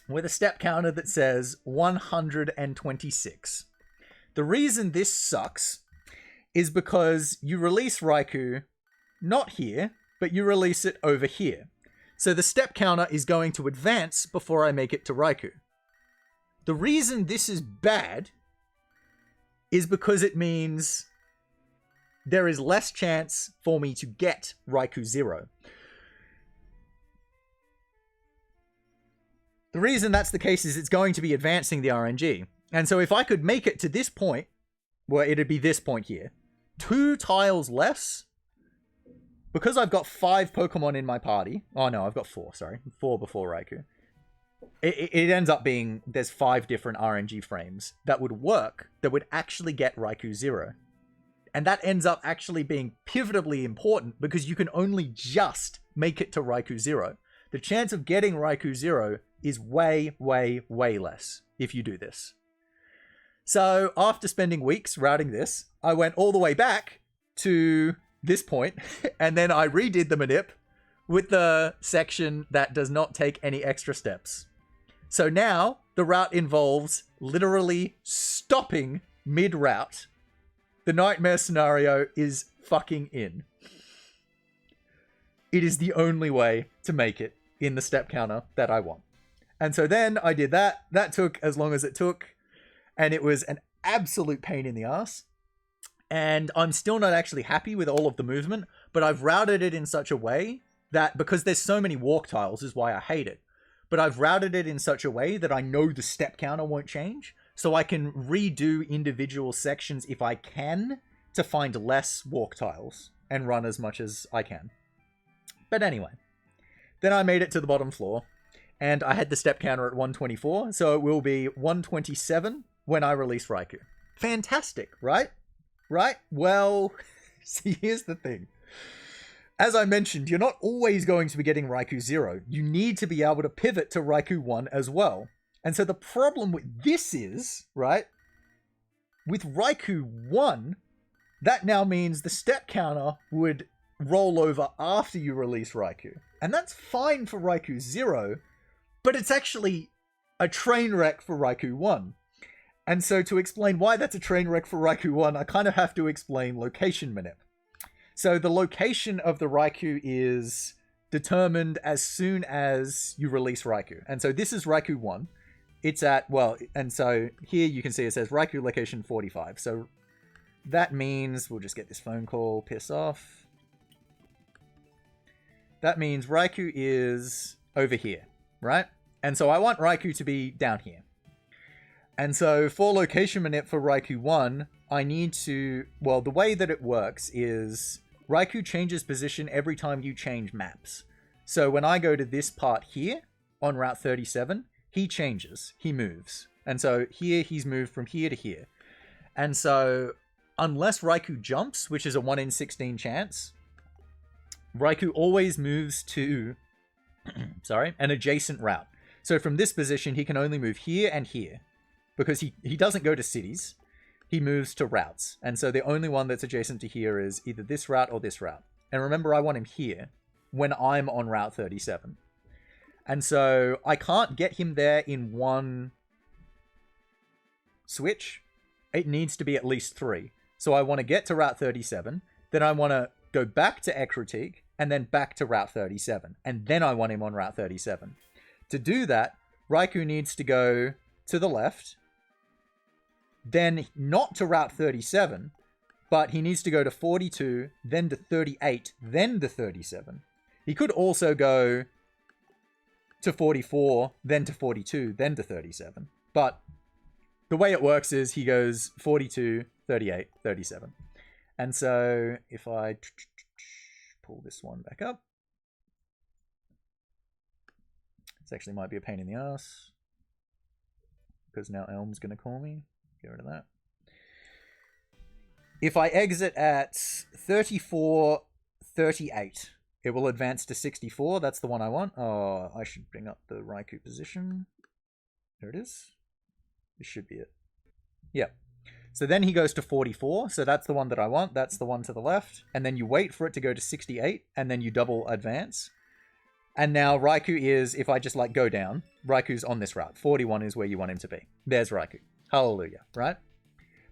A: with a step counter that says 126. The reason this sucks is because you release Raikou not here, but you release it over here. So the step counter is going to advance before I make it to Raikou. The reason this is bad is because it means there is less chance for me to get Raikou Zero. The reason that's the case is it's going to be advancing the RNG. And so if I could make it to this point, well, it'd be this point here, 2 tiles less, because I've got 5 Pokemon in my party. Oh no, I've got 4, sorry. 4 before Raikou. It ends up being, there's 5 different RNG frames that would work, that would actually get Raikou Zero. And that ends up actually being pivotally important because you can only just make it to Raikou Zero. The chance of getting Raikou Zero is way, way, way less if you do this. So after spending weeks routing this, I went all the way back to this point, and then I redid the manip with the section that does not take any extra steps. So now the route involves literally stopping mid-route. The nightmare scenario is fucking in. It is the only way to make it in the step counter that I want. And so then I did that. That took as long as it took. And it was an absolute pain in the ass. And I'm still not actually happy with all of the movement, but I've routed it in such a way that, because there's so many walk tiles is why I hate it, but I've routed it in such a way that I know the step counter won't change, so I can redo individual sections if I can to find less walk tiles and run as much as I can. But anyway, then I made it to the bottom floor, and I had the step counter at 124, so it will be 127 when I release Raikou. Fantastic, right? Right? Well, see, here's the thing. As I mentioned, you're not always going to be getting Raikou Zero. You need to be able to pivot to Raikou 1 as well. And so the problem with this is, right, with Raikou 1, that now means the step counter would roll over after you release Raikou. And that's fine for Raikou 0, but it's actually a train wreck for Raikou 1. And so to explain why that's a train wreck for Raikou 1, I kind of have to explain location manip. So the location of the Raikou is determined as soon as you release Raikou. And so this is Raikou 1. It's at, well, and so here you can see it says Raikou location 45. So that means, we'll just get this phone call, piss off. That means Raikou is over here, right? And so I want Raikou to be down here. And so for location manip for Raikou 1, I need to, well, the way that it works is Raikou changes position every time you change maps. So when I go to this part here on Route 37, he changes, he moves. And so here he's moved from here to here. And so unless Raikou jumps, which is a 1 in 16 chance, Raikou always moves to, an adjacent route. So from this position, he can only move here and here. Because he doesn't go to cities, he moves to routes. And so the only one that's adjacent to here is either this route or this route. And remember, I want him here when I'm on Route 37. And so I can't get him there in one switch. It needs to be at least 3. So I want to get to Route 37, then I want to go back to Ecruteak, and then back to Route 37. And then I want him on Route 37. To do that, Raikou needs to go to the left, then not to Route 37, but he needs to go to 42, then to 38, then to 37. He could also go to 44, then to 42, then to 37. But the way it works is he goes 42, 38, 37. And so if I pull this one back up, this actually might be a pain in the ass, because now Elm's going to call me. Get rid of that. If I exit at 34, 38, it will advance to 64. That's the one I want. Oh, I should bring up the Raikou position. There it is. This should be it. Yep. So then he goes to 44. So that's the one that I want. That's the one to the left. And then you wait for it to go to 68. And then you double advance. And now Raikou is, if I just like go down, Raikou's on this route. 41 is where you want him to be. There's Raikou. Hallelujah, right?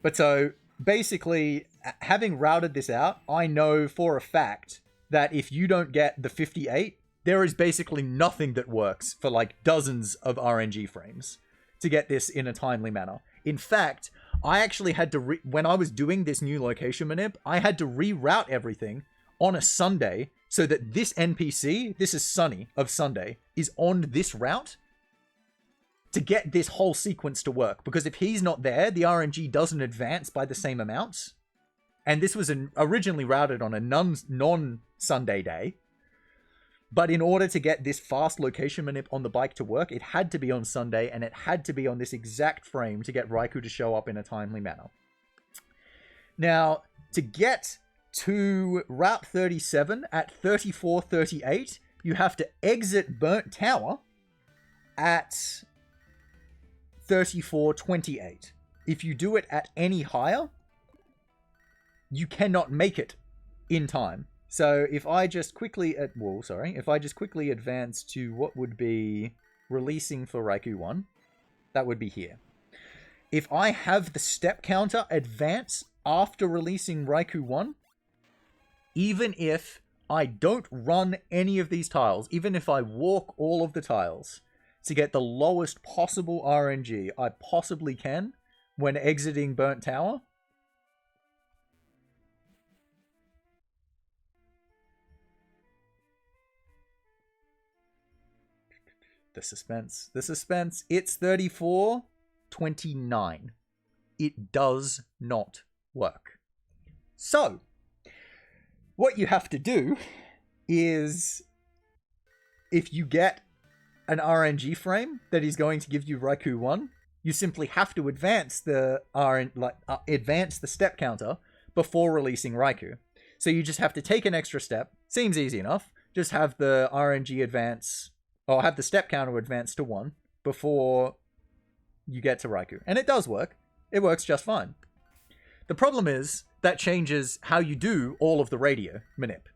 A: But so basically, having routed this out, I know for a fact that if you don't get the 58, there is basically nothing that works for like dozens of RNG frames to get this in a timely manner. In fact, I actually had to, when I was doing this new location manip, I had to reroute everything on a Sunday so that this NPC, this is Sunny of Sunday, is on this route to get this whole sequence to work. Because if he's not there, the RNG doesn't advance by the same amounts. And this was originally routed on a non-Sunday day. But in order to get this fast location manip on the bike to work, it had to be on Sunday, and it had to be on this exact frame to get Raikou to show up in a timely manner. Now, to get to Route 37 at 34:38, you have to exit Burnt Tower at 34:28. If you do it at any higher, you cannot make it in time. So if I just quickly advance to what would be releasing for Raikou 1, that would be here. If I have the step counter advance after releasing Raikou 1, even if I don't run any of these tiles, even if I walk all of the tiles to get the lowest possible RNG I possibly can when exiting Burnt Tower, the suspense, it's 34:29. It does not work. So, what you have to do is, if you get an RNG frame that is going to give you Raikou 1, you simply have to advance the advance the step counter before releasing Raikou. So you just have to take an extra step. Seems easy enough. Just have the RNG advance, or have the step counter advance to 1 before you get to Raikou. And it does work. It works just fine. The problem is that changes how you do all of the radio manip.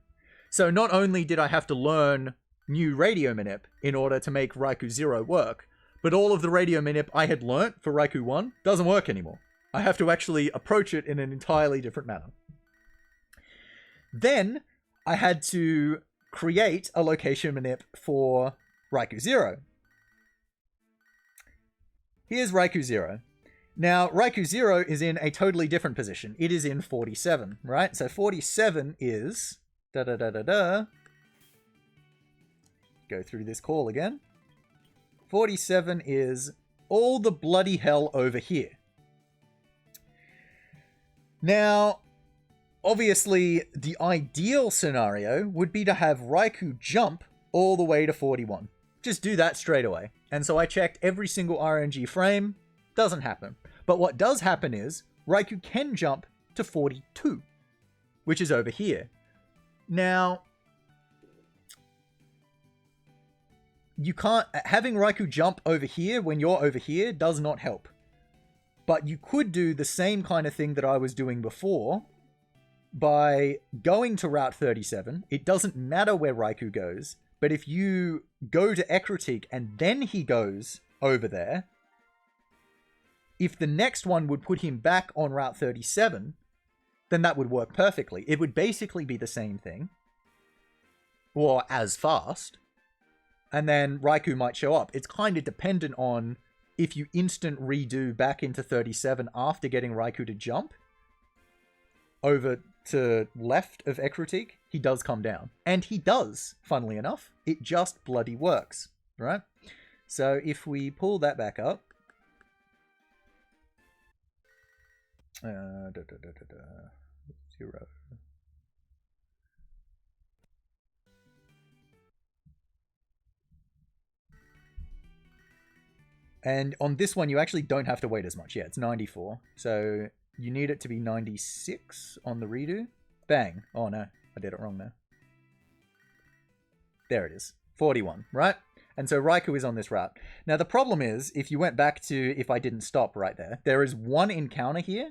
A: So not only did I have to learn new radio manip in order to make Raikou Zero work, but all of the radio manip I had learnt for Raikou 1 doesn't work anymore. I have to actually approach it in an entirely different manner. Then I had to create a location manip for Raikou Zero. Here's Raikou Zero. Now, Raikou Zero is in a totally different position. It is in 47, right? So 47 is... Go through this call again. 47 is all the bloody hell over here. Now, obviously, the ideal scenario would be to have Raikou jump all the way to 41. Just do that straight away. And so I checked every single RNG frame. Doesn't happen. But what does happen is Raikou can jump to 42, which is over here. Now, you can't... Having Raikou jump over here when you're over here does not help. But you could do the same kind of thing that I was doing before by going to Route 37. It doesn't matter where Raikou goes, but if you go to Ekritik and then he goes over there, if the next one would put him back on Route 37, then that would work perfectly. It would basically be the same thing, or as fast, and then Raikou might show up. It's kind of dependent on if you instant redo back into 37 after getting Raikou to jump over to left of Ekritik, he does come down. And he does, funnily enough. It just bloody works, right? So if we pull that back up, Zero. And on this one, you actually don't have to wait as much. Yeah, it's 94. So you need it to be 96 on the redo. Bang. Oh, no. I did it wrong there. There it is. 41, right? And so Raikou is on this route. Now, the problem is, if you went back to if I didn't stop right there, there is one encounter here,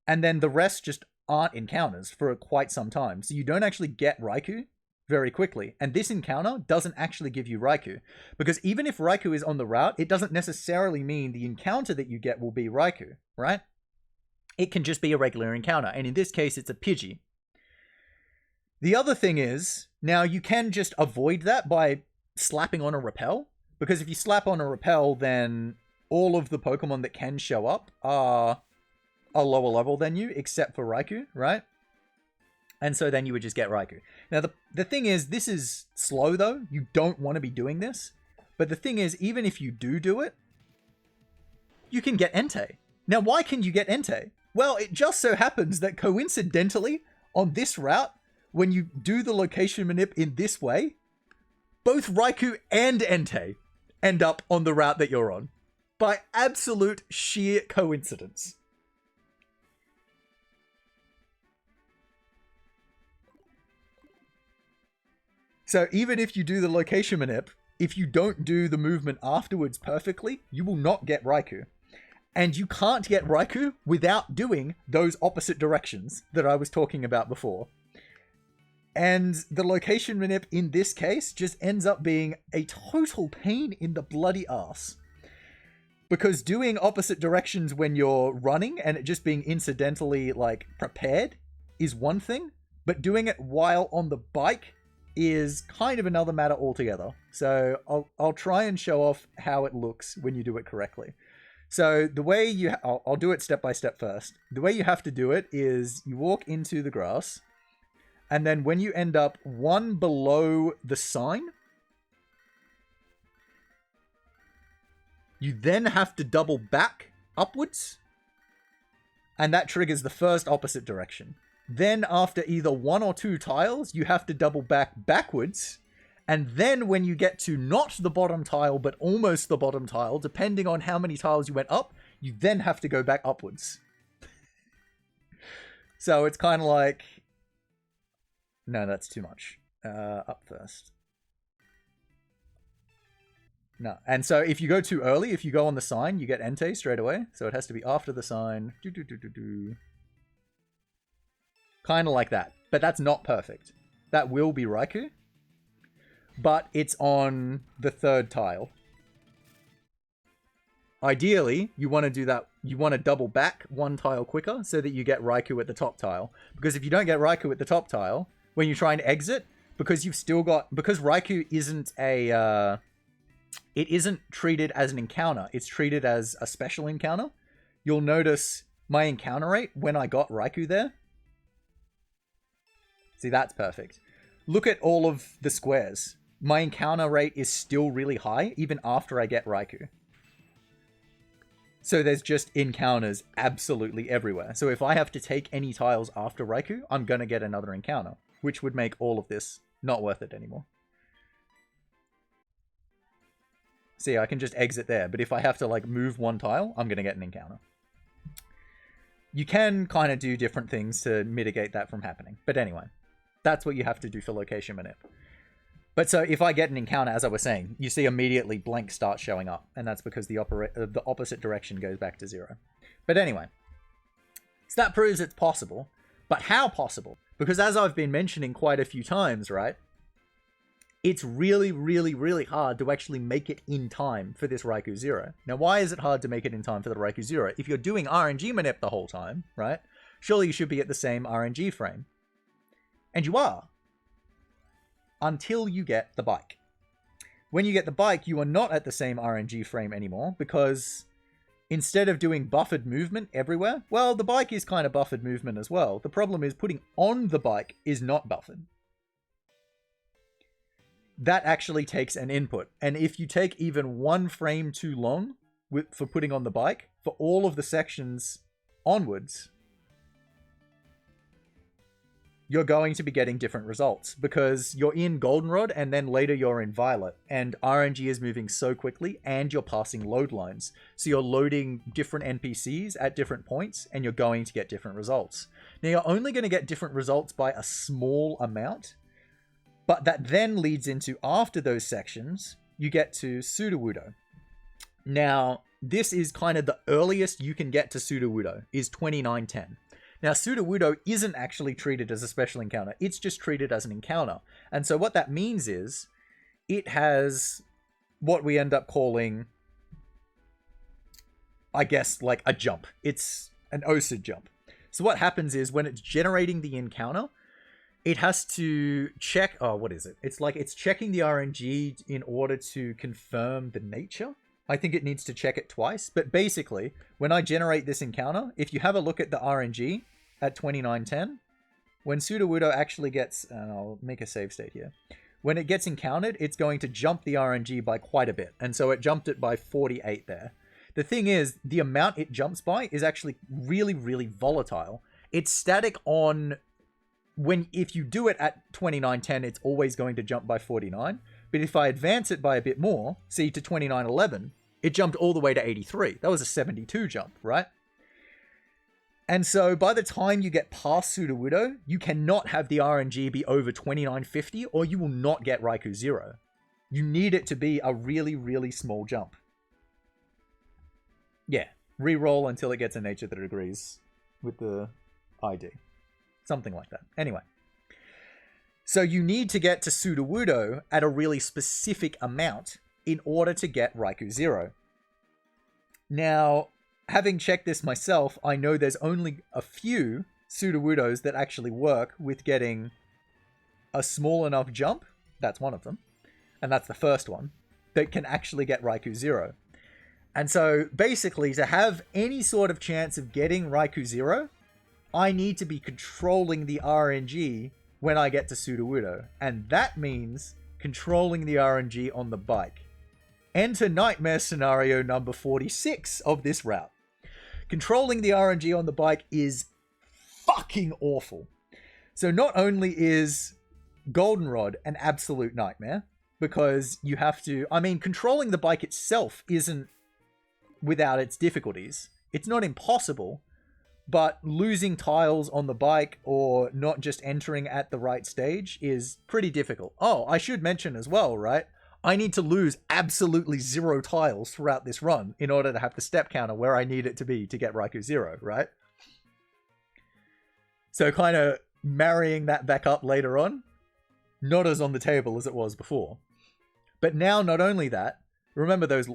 A: and then the rest just aren't encounters for quite some time. So you don't actually get Raikou very quickly. And this encounter doesn't actually give you Raikou. Because even if Raikou is on the route, it doesn't necessarily mean the encounter that you get will be Raikou, right? It can just be a regular encounter. And in this case, it's a Pidgey. The other thing is, now you can just avoid that by slapping on a Repel, because if you slap on a Repel, then all of the Pokemon that can show up are a lower level than you, except for Raikou, right? And so then you would just get Raikou. Now, the thing is, this is slow, though. You don't want to be doing this. But the thing is, even if you do it, you can get Entei. Now, why can you get Entei? Well, it just so happens that coincidentally, on this route, when you do the location manip in this way, both Raikou and Entei end up on the route that you're on. By absolute sheer coincidence. So even if you do the location manip, if you don't do the movement afterwards perfectly, you will not get Raikou. And you can't get Raikou without doing those opposite directions that I was talking about before. And the location manip in this case just ends up being a total pain in the bloody ass. Because doing opposite directions when you're running and it just being incidentally, like, prepared is one thing. But doing it while on the bike is kind of another matter altogether. So I'll try and show off how it looks when you do it correctly. So the way you... I'll do it step by step first. The way you have to do it is you walk into the grass, and then when you end up one below the sign, you then have to double back upwards, and that triggers the first opposite direction. Then after either one or two tiles, you have to double back backwards. And then when you get to not the bottom tile, but almost the bottom tile, depending on how many tiles you went up, you then have to go back upwards. So it's kind of like... No, that's too much. Up first. No. And so if you go too early, if you go on the sign, you get Entei straight away. So it has to be after the sign. Kind of like that. But that's not perfect. That will be Raikou. But it's on the third tile. Ideally, you want to do that. You want to double back one tile quicker so that you get Raikou at the top tile. Because if you don't get Raikou at the top tile, when you try and exit, because you've still got... Because Raikou isn't a... it isn't treated as an encounter. It's treated as a special encounter. You'll notice my encounter rate when I got Raikou there. See, that's perfect. Look at all of the squares. My encounter rate is still really high, even after I get Raikou. So there's just encounters absolutely everywhere. So if I have to take any tiles after Raikou, I'm going to get another encounter, which would make all of this not worth it anymore. See, I can just exit there, but if I have to, like, move one tile, I'm going to get an encounter. You can kind of do different things to mitigate that from happening. But anyway, that's what you have to do for location manip. But so if I get an encounter, as I was saying, you see immediately blank starts showing up. And that's because the opposite direction goes back to 0. But anyway, so that proves it's possible. But how possible? Because as I've been mentioning quite a few times, right? It's really, really, really hard to actually make it in time for this Raikou Zero. Now, why is it hard to make it in time for the Raikou Zero? If you're doing RNG manip the whole time, right? Surely you should be at the same RNG frame. And you are. Until you get the bike. When you get the bike, you are not at the same RNG frame anymore, because instead of doing buffered movement everywhere, well, the bike is kind of buffered movement as well. The problem is putting on the bike is not buffered. That actually takes an input. And if you take even one frame too long for putting on the bike, for all of the sections onwards, you're going to be getting different results because you're in Goldenrod and then later you're in Violet, and RNG is moving so quickly and you're passing load lines. So you're loading different NPCs at different points and you're going to get different results. Now you're only going to get different results by a small amount, but that then leads into, after those sections, you get to Sudowoodo. Now, this is kind of the earliest you can get to Sudowoodo, is 2910. Now, Sudowoodo isn't actually treated as a special encounter. It's just treated as an encounter. And so what that means is it has what we end up calling, I guess, like a jump. It's an OSID jump. So what happens is when it's generating the encounter, it has to check, oh, what is it? It's like it's checking the RNG in order to confirm the nature. I think it needs to check it twice. But basically, when I generate this encounter, if you have a look at the RNG at 2910, when Sudowoodo actually gets, and I'll make a save state here. When it gets encountered, it's going to jump the RNG by quite a bit. And so it jumped it by 48 there. The thing is, the amount it jumps by is actually really, really volatile. It's static on if you do it at 2910, it's always going to jump by 49. But if I advance it by a bit more, see to 2911, it jumped all the way to 83. That was a 72 jump, right? And so by the time you get past Sudowoodo, you cannot have the RNG be over 2950 or you will not get Raikou Zero. You need it to be a really, really small jump. Yeah, re-roll until it gets a nature that agrees with the ID. Something like that. Anyway. So you need to get to Sudowoodo at a really specific amount in order to get Raikou Zero. Now, having checked this myself, I know there's only a few Sudowoodos that actually work with getting a small enough jump. That's one of them. And that's the first one. That can actually get Raikou Zero. And so, basically, to have any sort of chance of getting Raikou Zero, I need to be controlling the RNG when I get to Sudowoodo. And that means controlling the RNG on the bike. Enter nightmare scenario number 46 of this route. Controlling the RNG on the bike is fucking awful. So not only is Goldenrod an absolute nightmare, because you have to... I mean, controlling the bike itself isn't without its difficulties. It's not impossible, but losing tiles on the bike or not just entering at the right stage is pretty difficult. Oh, I should mention as well, right? I need to lose absolutely 0 tiles throughout this run in order to have the step counter where I need it to be to get Raikou Zero, right? So kind of marrying that back up later on, not as on the table as it was before. But now, not only that, remember those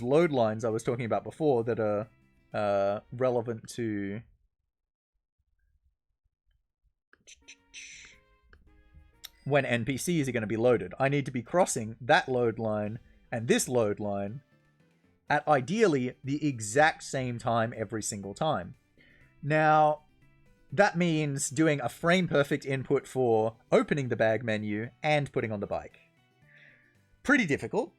A: load lines I was talking about before that are relevant to... when NPCs are going to be loaded. I need to be crossing that load line and this load line at ideally the exact same time every single time. Now, that means doing a frame perfect input for opening the bag menu and putting on the bike. Pretty difficult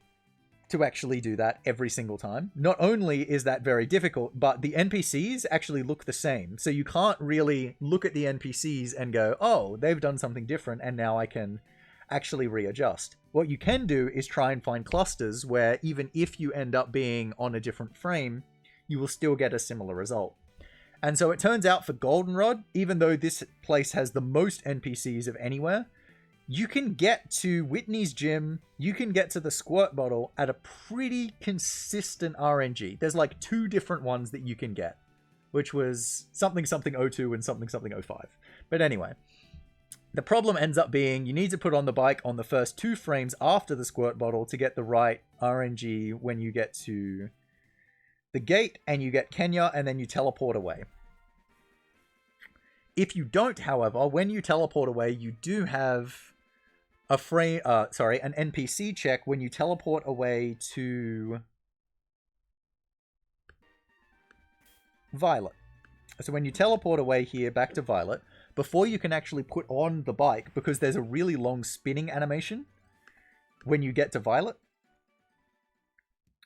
A: to actually do that every single time. Not only is that very difficult, but the NPCs actually look the same. So you can't really look at the NPCs and go, oh, they've done something different and now I can actually readjust. What you can do is try and find clusters where even if you end up being on a different frame, you will still get a similar result. And so it turns out for Goldenrod, even though this place has the most NPCs of anywhere, you can get to Whitney's Gym, you can get to the Squirt Bottle at a pretty consistent RNG. There's like 2 different ones that you can get, which was something 02 and something 05. But anyway, the problem ends up being you need to put on the bike on the first 2 frames after the Squirt Bottle to get the right RNG when you get to the gate and you get Kenya and then you teleport away. If you don't, however, when you teleport away, you do have an NPC check when you teleport away to Violet. So when you teleport away here back to Violet, before you can actually put on the bike, because there's a really long spinning animation when you get to Violet,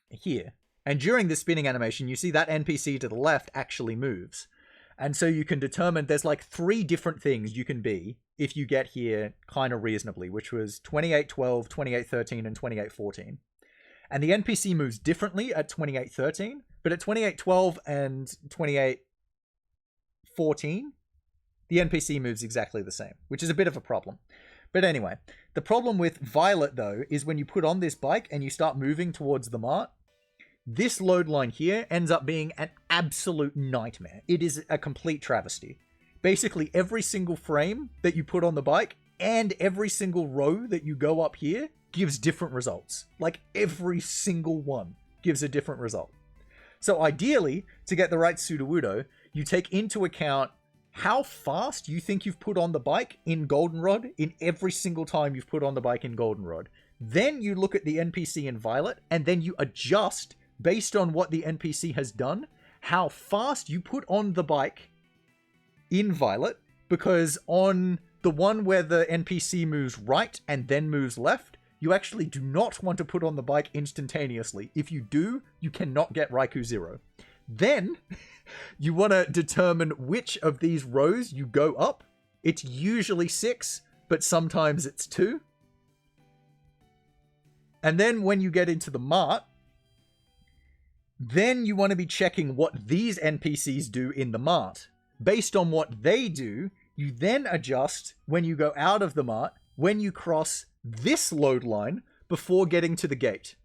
A: here. And during the spinning animation, you see that NPC to the left actually moves. And so you can determine there's like 3 different things you can be if you get here kind of reasonably, which was 2812, 2813, and 2814. And the NPC moves differently at 2813, but at 2812 and 2814, the NPC moves exactly the same, which is a bit of a problem. But anyway, the problem with Violet, though, is when you put on this bike and you start moving towards the mart, this load line here ends up being an absolute nightmare. It is a complete travesty. Basically, every single frame that you put on the bike and every single row that you go up here gives different results. Like, every single one gives a different result. So ideally, to get the right Sudowoodo, you take into account how fast you think you've put on the bike in Goldenrod in every single time you've put on the bike in Goldenrod. Then you look at the NPC in Violet, and then you adjust based on what the NPC has done, how fast you put on the bike in Violet, because on the one where the NPC moves right and then moves left, you actually do not want to put on the bike instantaneously. If you do, you cannot get Raikou Zero. Then you want to determine which of these rows you go up. It's usually 6, but sometimes it's 2. And then when you get into the mart, then you want to be checking what these NPCs do in the mart. Based on what they do, you then adjust when you go out of the mart, when you cross this load line before getting to the gate.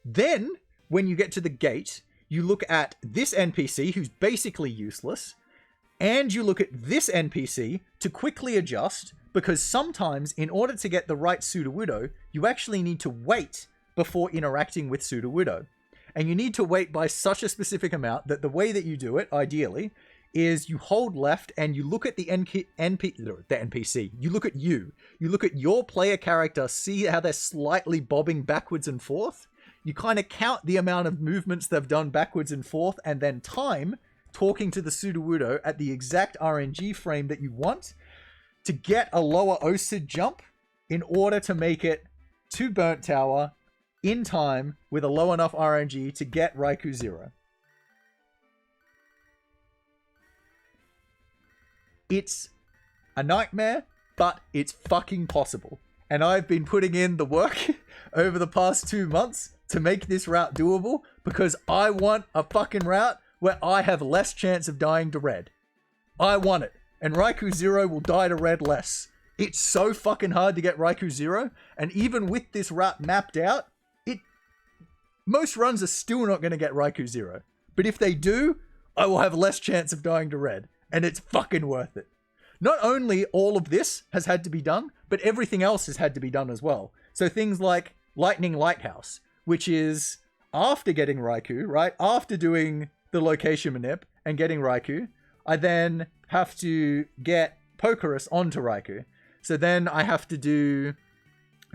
A: Then, when you get to the gate, you look at this NPC, who's basically useless, and you look at this NPC to quickly adjust, because sometimes, in order to get the right Sudowoodo, you actually need to wait before interacting with Sudowoodo. And you need to wait by such a specific amount that the way that you do it, ideally, is you hold left and you look at the NPC. You look at you. You look at your player character, see how they're slightly bobbing backwards and forth. You kind of count the amount of movements they've done backwards and forth, and then time talking to the Sudowoodo at the exact RNG frame that you want to get a lower OSID jump in order to make it to Burnt Tower in time with a low enough RNG to get Raikou Zero. It's a nightmare, but it's fucking possible. And I've been putting in the work over the past 2 months to make this route doable, because I want a fucking route where I have less chance of dying to red. I want it. And Raikou Zero will die to red less. It's so fucking hard to get Raikou Zero, and even with this route mapped out, most runs are still not going to get Raikou Zero. But if they do, I will have less chance of dying to red. And it's fucking worth it. Not only all of this has had to be done, but everything else has had to be done as well. So things like Lightning Lighthouse, which is after getting Raikou, right? After doing the location manip and getting Raikou, I then have to get Pokerus onto Raikou. So then I have to do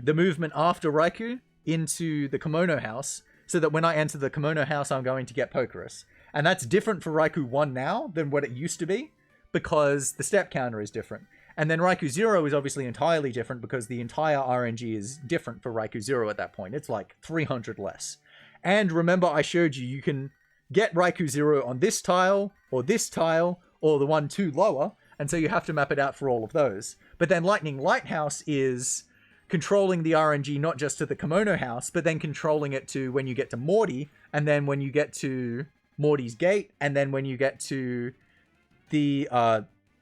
A: the movement after Raikou into the Kimono House, so that when I enter the Kimono House, I'm going to get Pokerus. And that's different for Raikou 1 now than what it used to be, because the step counter is different. And then Raikou Zero is obviously entirely different, because the entire RNG is different for Raikou Zero at that point. It's like 300 less. And remember, I showed you, you can get Raikou Zero on this tile, or the one 2 lower, and so you have to map it out for all of those. But then Lightning Lighthouse is controlling the RNG not just to the Kimono House, but then controlling it to when you get to Morty, and then when you get to Morty's Gate, and then when you get to the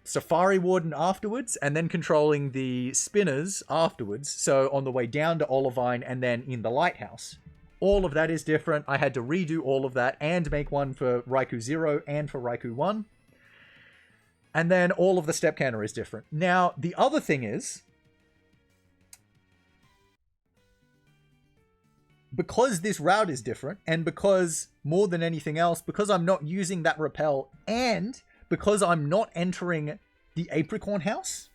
A: Safari Warden afterwards, and then controlling the spinners afterwards, so on the way down to Olivine and then in the Lighthouse. All of that is different. I had to redo all of that and make one for Raikou Zero and for Raikou 1. And then all of the step counter is different. Now, the other thing is, because this route is different, and because, more than anything else, because I'm not using that Repel, and because I'm not entering the Apricorn house.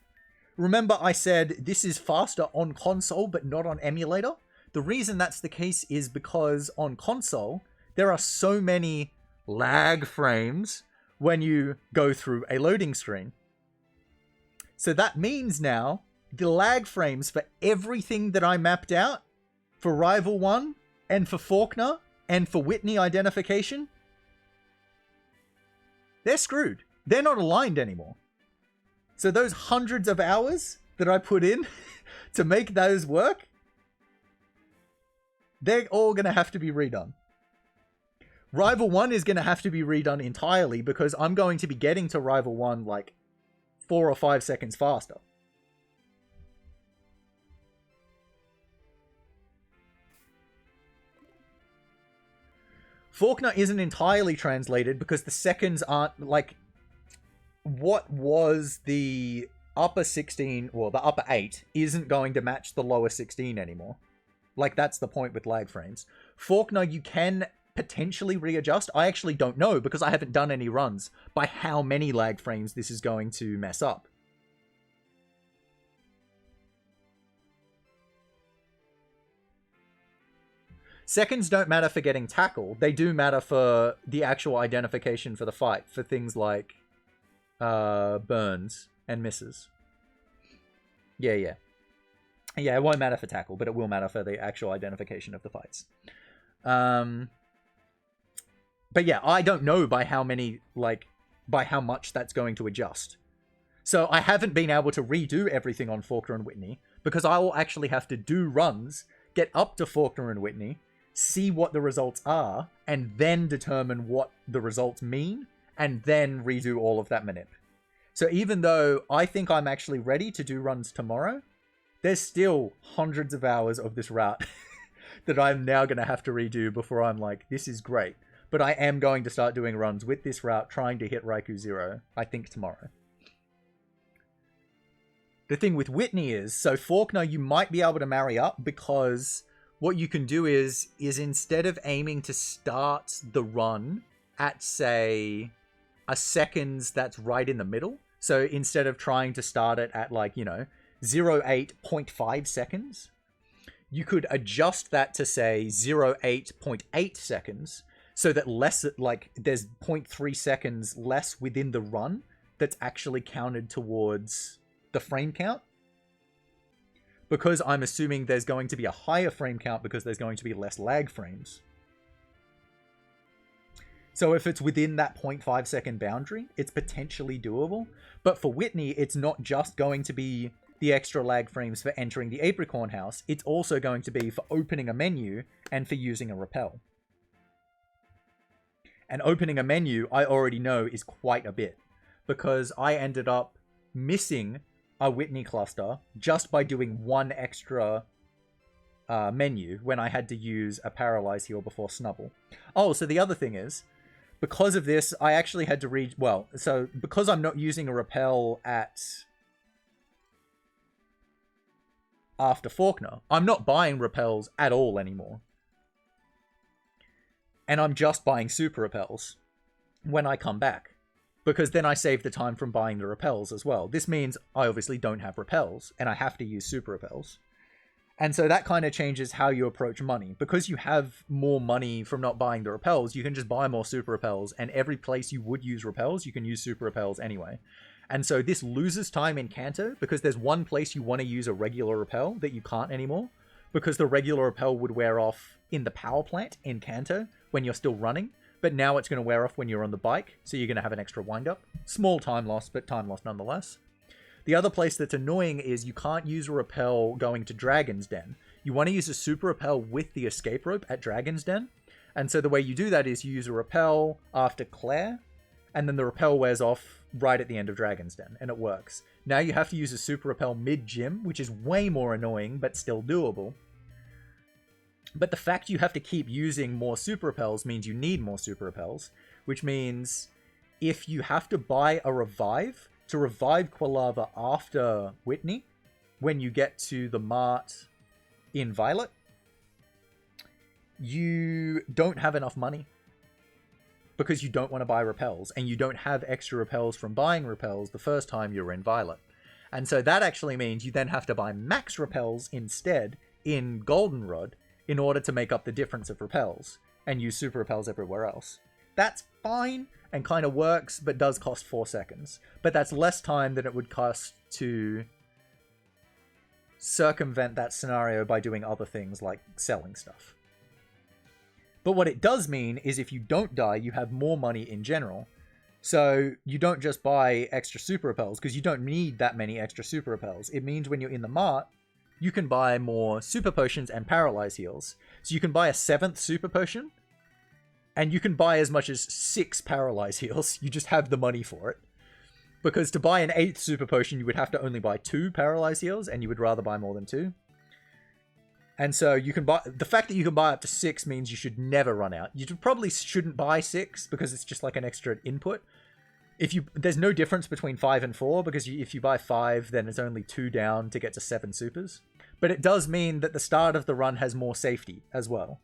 A: Remember I said this is faster on console, but not on emulator? The reason that's the case is because on console, there are so many lag frames when you go through a loading screen. So that means now, the lag frames for everything that I mapped out, for Rival 1, and for Faulkner, and for Whitney identification, they're screwed. They're not aligned anymore. So those hundreds of hours that I put in to make those work, they're all going to have to be redone. Rival 1 is going to have to be redone entirely, because I'm going to be getting to Rival 1 like 4 or 5 seconds faster. Faulkner isn't entirely translated because the seconds aren't, like, what was the upper 16, or the upper 8, isn't going to match the lower 16 anymore. Like, that's the point with lag frames. Faulkner, you can potentially readjust. I actually don't know because I haven't done any runs by how many lag frames this is going to mess up. Seconds don't matter for getting tackle. They do matter for the actual identification for the fight, for things like burns and misses. Yeah, it won't matter for tackle, but it will matter for the actual identification of the fights. But yeah, I don't know by how many, like, by how much that's going to adjust. So I haven't been able to redo everything on Faulkner and Whitney because I will actually have to do runs, get up to Faulkner and Whitney, see what the results are, and then determine what the results mean, and then redo all of that manip. So even though I think I'm actually ready to do runs tomorrow, there's still hundreds of hours of this route that I'm now going to have to redo before I'm like, this is great. But I am going to start doing runs with this route, trying to hit Raikou Zero, I think tomorrow. The thing with Whitney is, so Faulkner, you might be able to marry up because what you can do is instead of aiming to start the run at, say, a seconds that's right in the middle, so instead of trying to start it at, like, you know, 0.8.5 seconds, you could adjust that to, say, 0.8.8 seconds, so that less, like, there's 0.3 seconds less within the run that's actually counted towards the frame count. Because I'm assuming there's going to be a higher frame count because there's going to be less lag frames. So if it's within that 0.5 second boundary, it's potentially doable. But for Whitney, it's not just going to be the extra lag frames for entering the Apricorn house. It's also going to be for opening a menu and for using a Repel. And opening a menu, I already know, is quite a bit. Because I ended up missing a Whitney cluster just by doing one extra menu when I had to use a Paralyze Heal before Snubble. Oh, so the other thing is, because of this, I actually had to read... Well, so because I'm not using a Repel after Faulkner, I'm not buying Repels at all anymore. And I'm just buying Super Repels when I come back. Because then I save the time from buying the Repels as well. This means I obviously don't have Repels, and I have to use Super Repels. And so that kind of changes how you approach money. Because you have more money from not buying the Repels, you can just buy more Super Repels, and every place you would use Repels, you can use Super Repels anyway. And so this loses time in Kanto, because there's one place you want to use a regular Repel that you can't anymore, because the regular Repel would wear off in the power plant in Kanto when you're still running, but now it's going to wear off when you're on the bike, so you're going to have an extra wind-up. Small time loss, but time loss nonetheless. The other place that's annoying is you can't use a Repel going to Dragon's Den. You want to use a Super Repel with the escape rope at Dragon's Den, and so the way you do that is you use a Repel after Claire, and then the Repel wears off right at the end of Dragon's Den, and it works. Now you have to use a Super Repel mid-gym, which is way more annoying, but still doable. But the fact you have to keep using more Super Repels means you need more Super Repels, which means if you have to buy a revive to revive Quilava after Whitney, when you get to the mart in Violet, you don't have enough money because you don't want to buy Repels, and you don't have extra Repels from buying Repels the first time you're in Violet. And so that actually means you then have to buy max Repels instead in Goldenrod in order to make up the difference of Repels, and use Super Repels everywhere else. That's fine and kind of works, but does cost 4 seconds. But that's less time than it would cost to circumvent that scenario by doing other things like selling stuff. But what it does mean is if you don't die, you have more money in general. So you don't just buy extra Super Repels, because you don't need that many extra Super Repels. It means when you're in the mart, you can buy more Super Potions and Paralyze Heals. So you can buy a 7th Super Potion, and you can buy as much as 6 Paralyze Heals. You just have the money for it. Because to buy an 8th Super Potion, you would have to only buy 2 Paralyze Heals, and you would rather buy more than 2. And so you can buy... The fact that you can buy up to 6 means you should never run out. You probably shouldn't buy 6, because it's just like an extra input. There's no difference between 5 and 4, because if you buy 5, then it's only 2 down to get to 7 supers. But it does mean that the start of the run has more safety as well.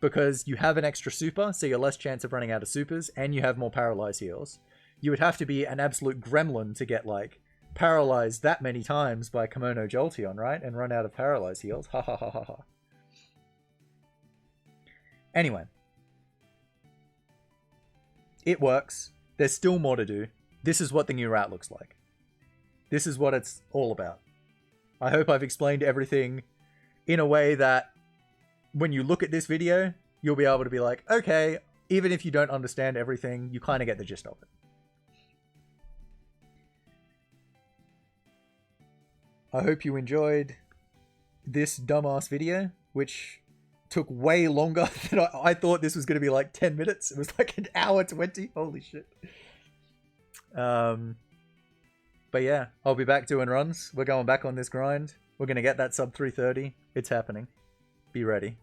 A: because you have an extra super, so you're less chance of running out of supers, and you have more paralyze heals. You would have to be an absolute gremlin to get, like, paralyzed that many times by Kimono Jolteon, right? And run out of paralyze heals. Ha ha ha ha ha. Anyway. It works. There's still more to do. This is what the new route looks like. This is what it's all about. I hope I've explained everything in a way that when you look at this video, you'll be able to be like, okay, even if you don't understand everything, you kind of get the gist of it. I hope you enjoyed this dumbass video, which took way longer than I thought this was going to be like 10 minutes. It was like an hour 20. Holy shit. But yeah, I'll be back doing runs. We're going back on this grind. We're going to get that sub 330. It's happening. Be ready.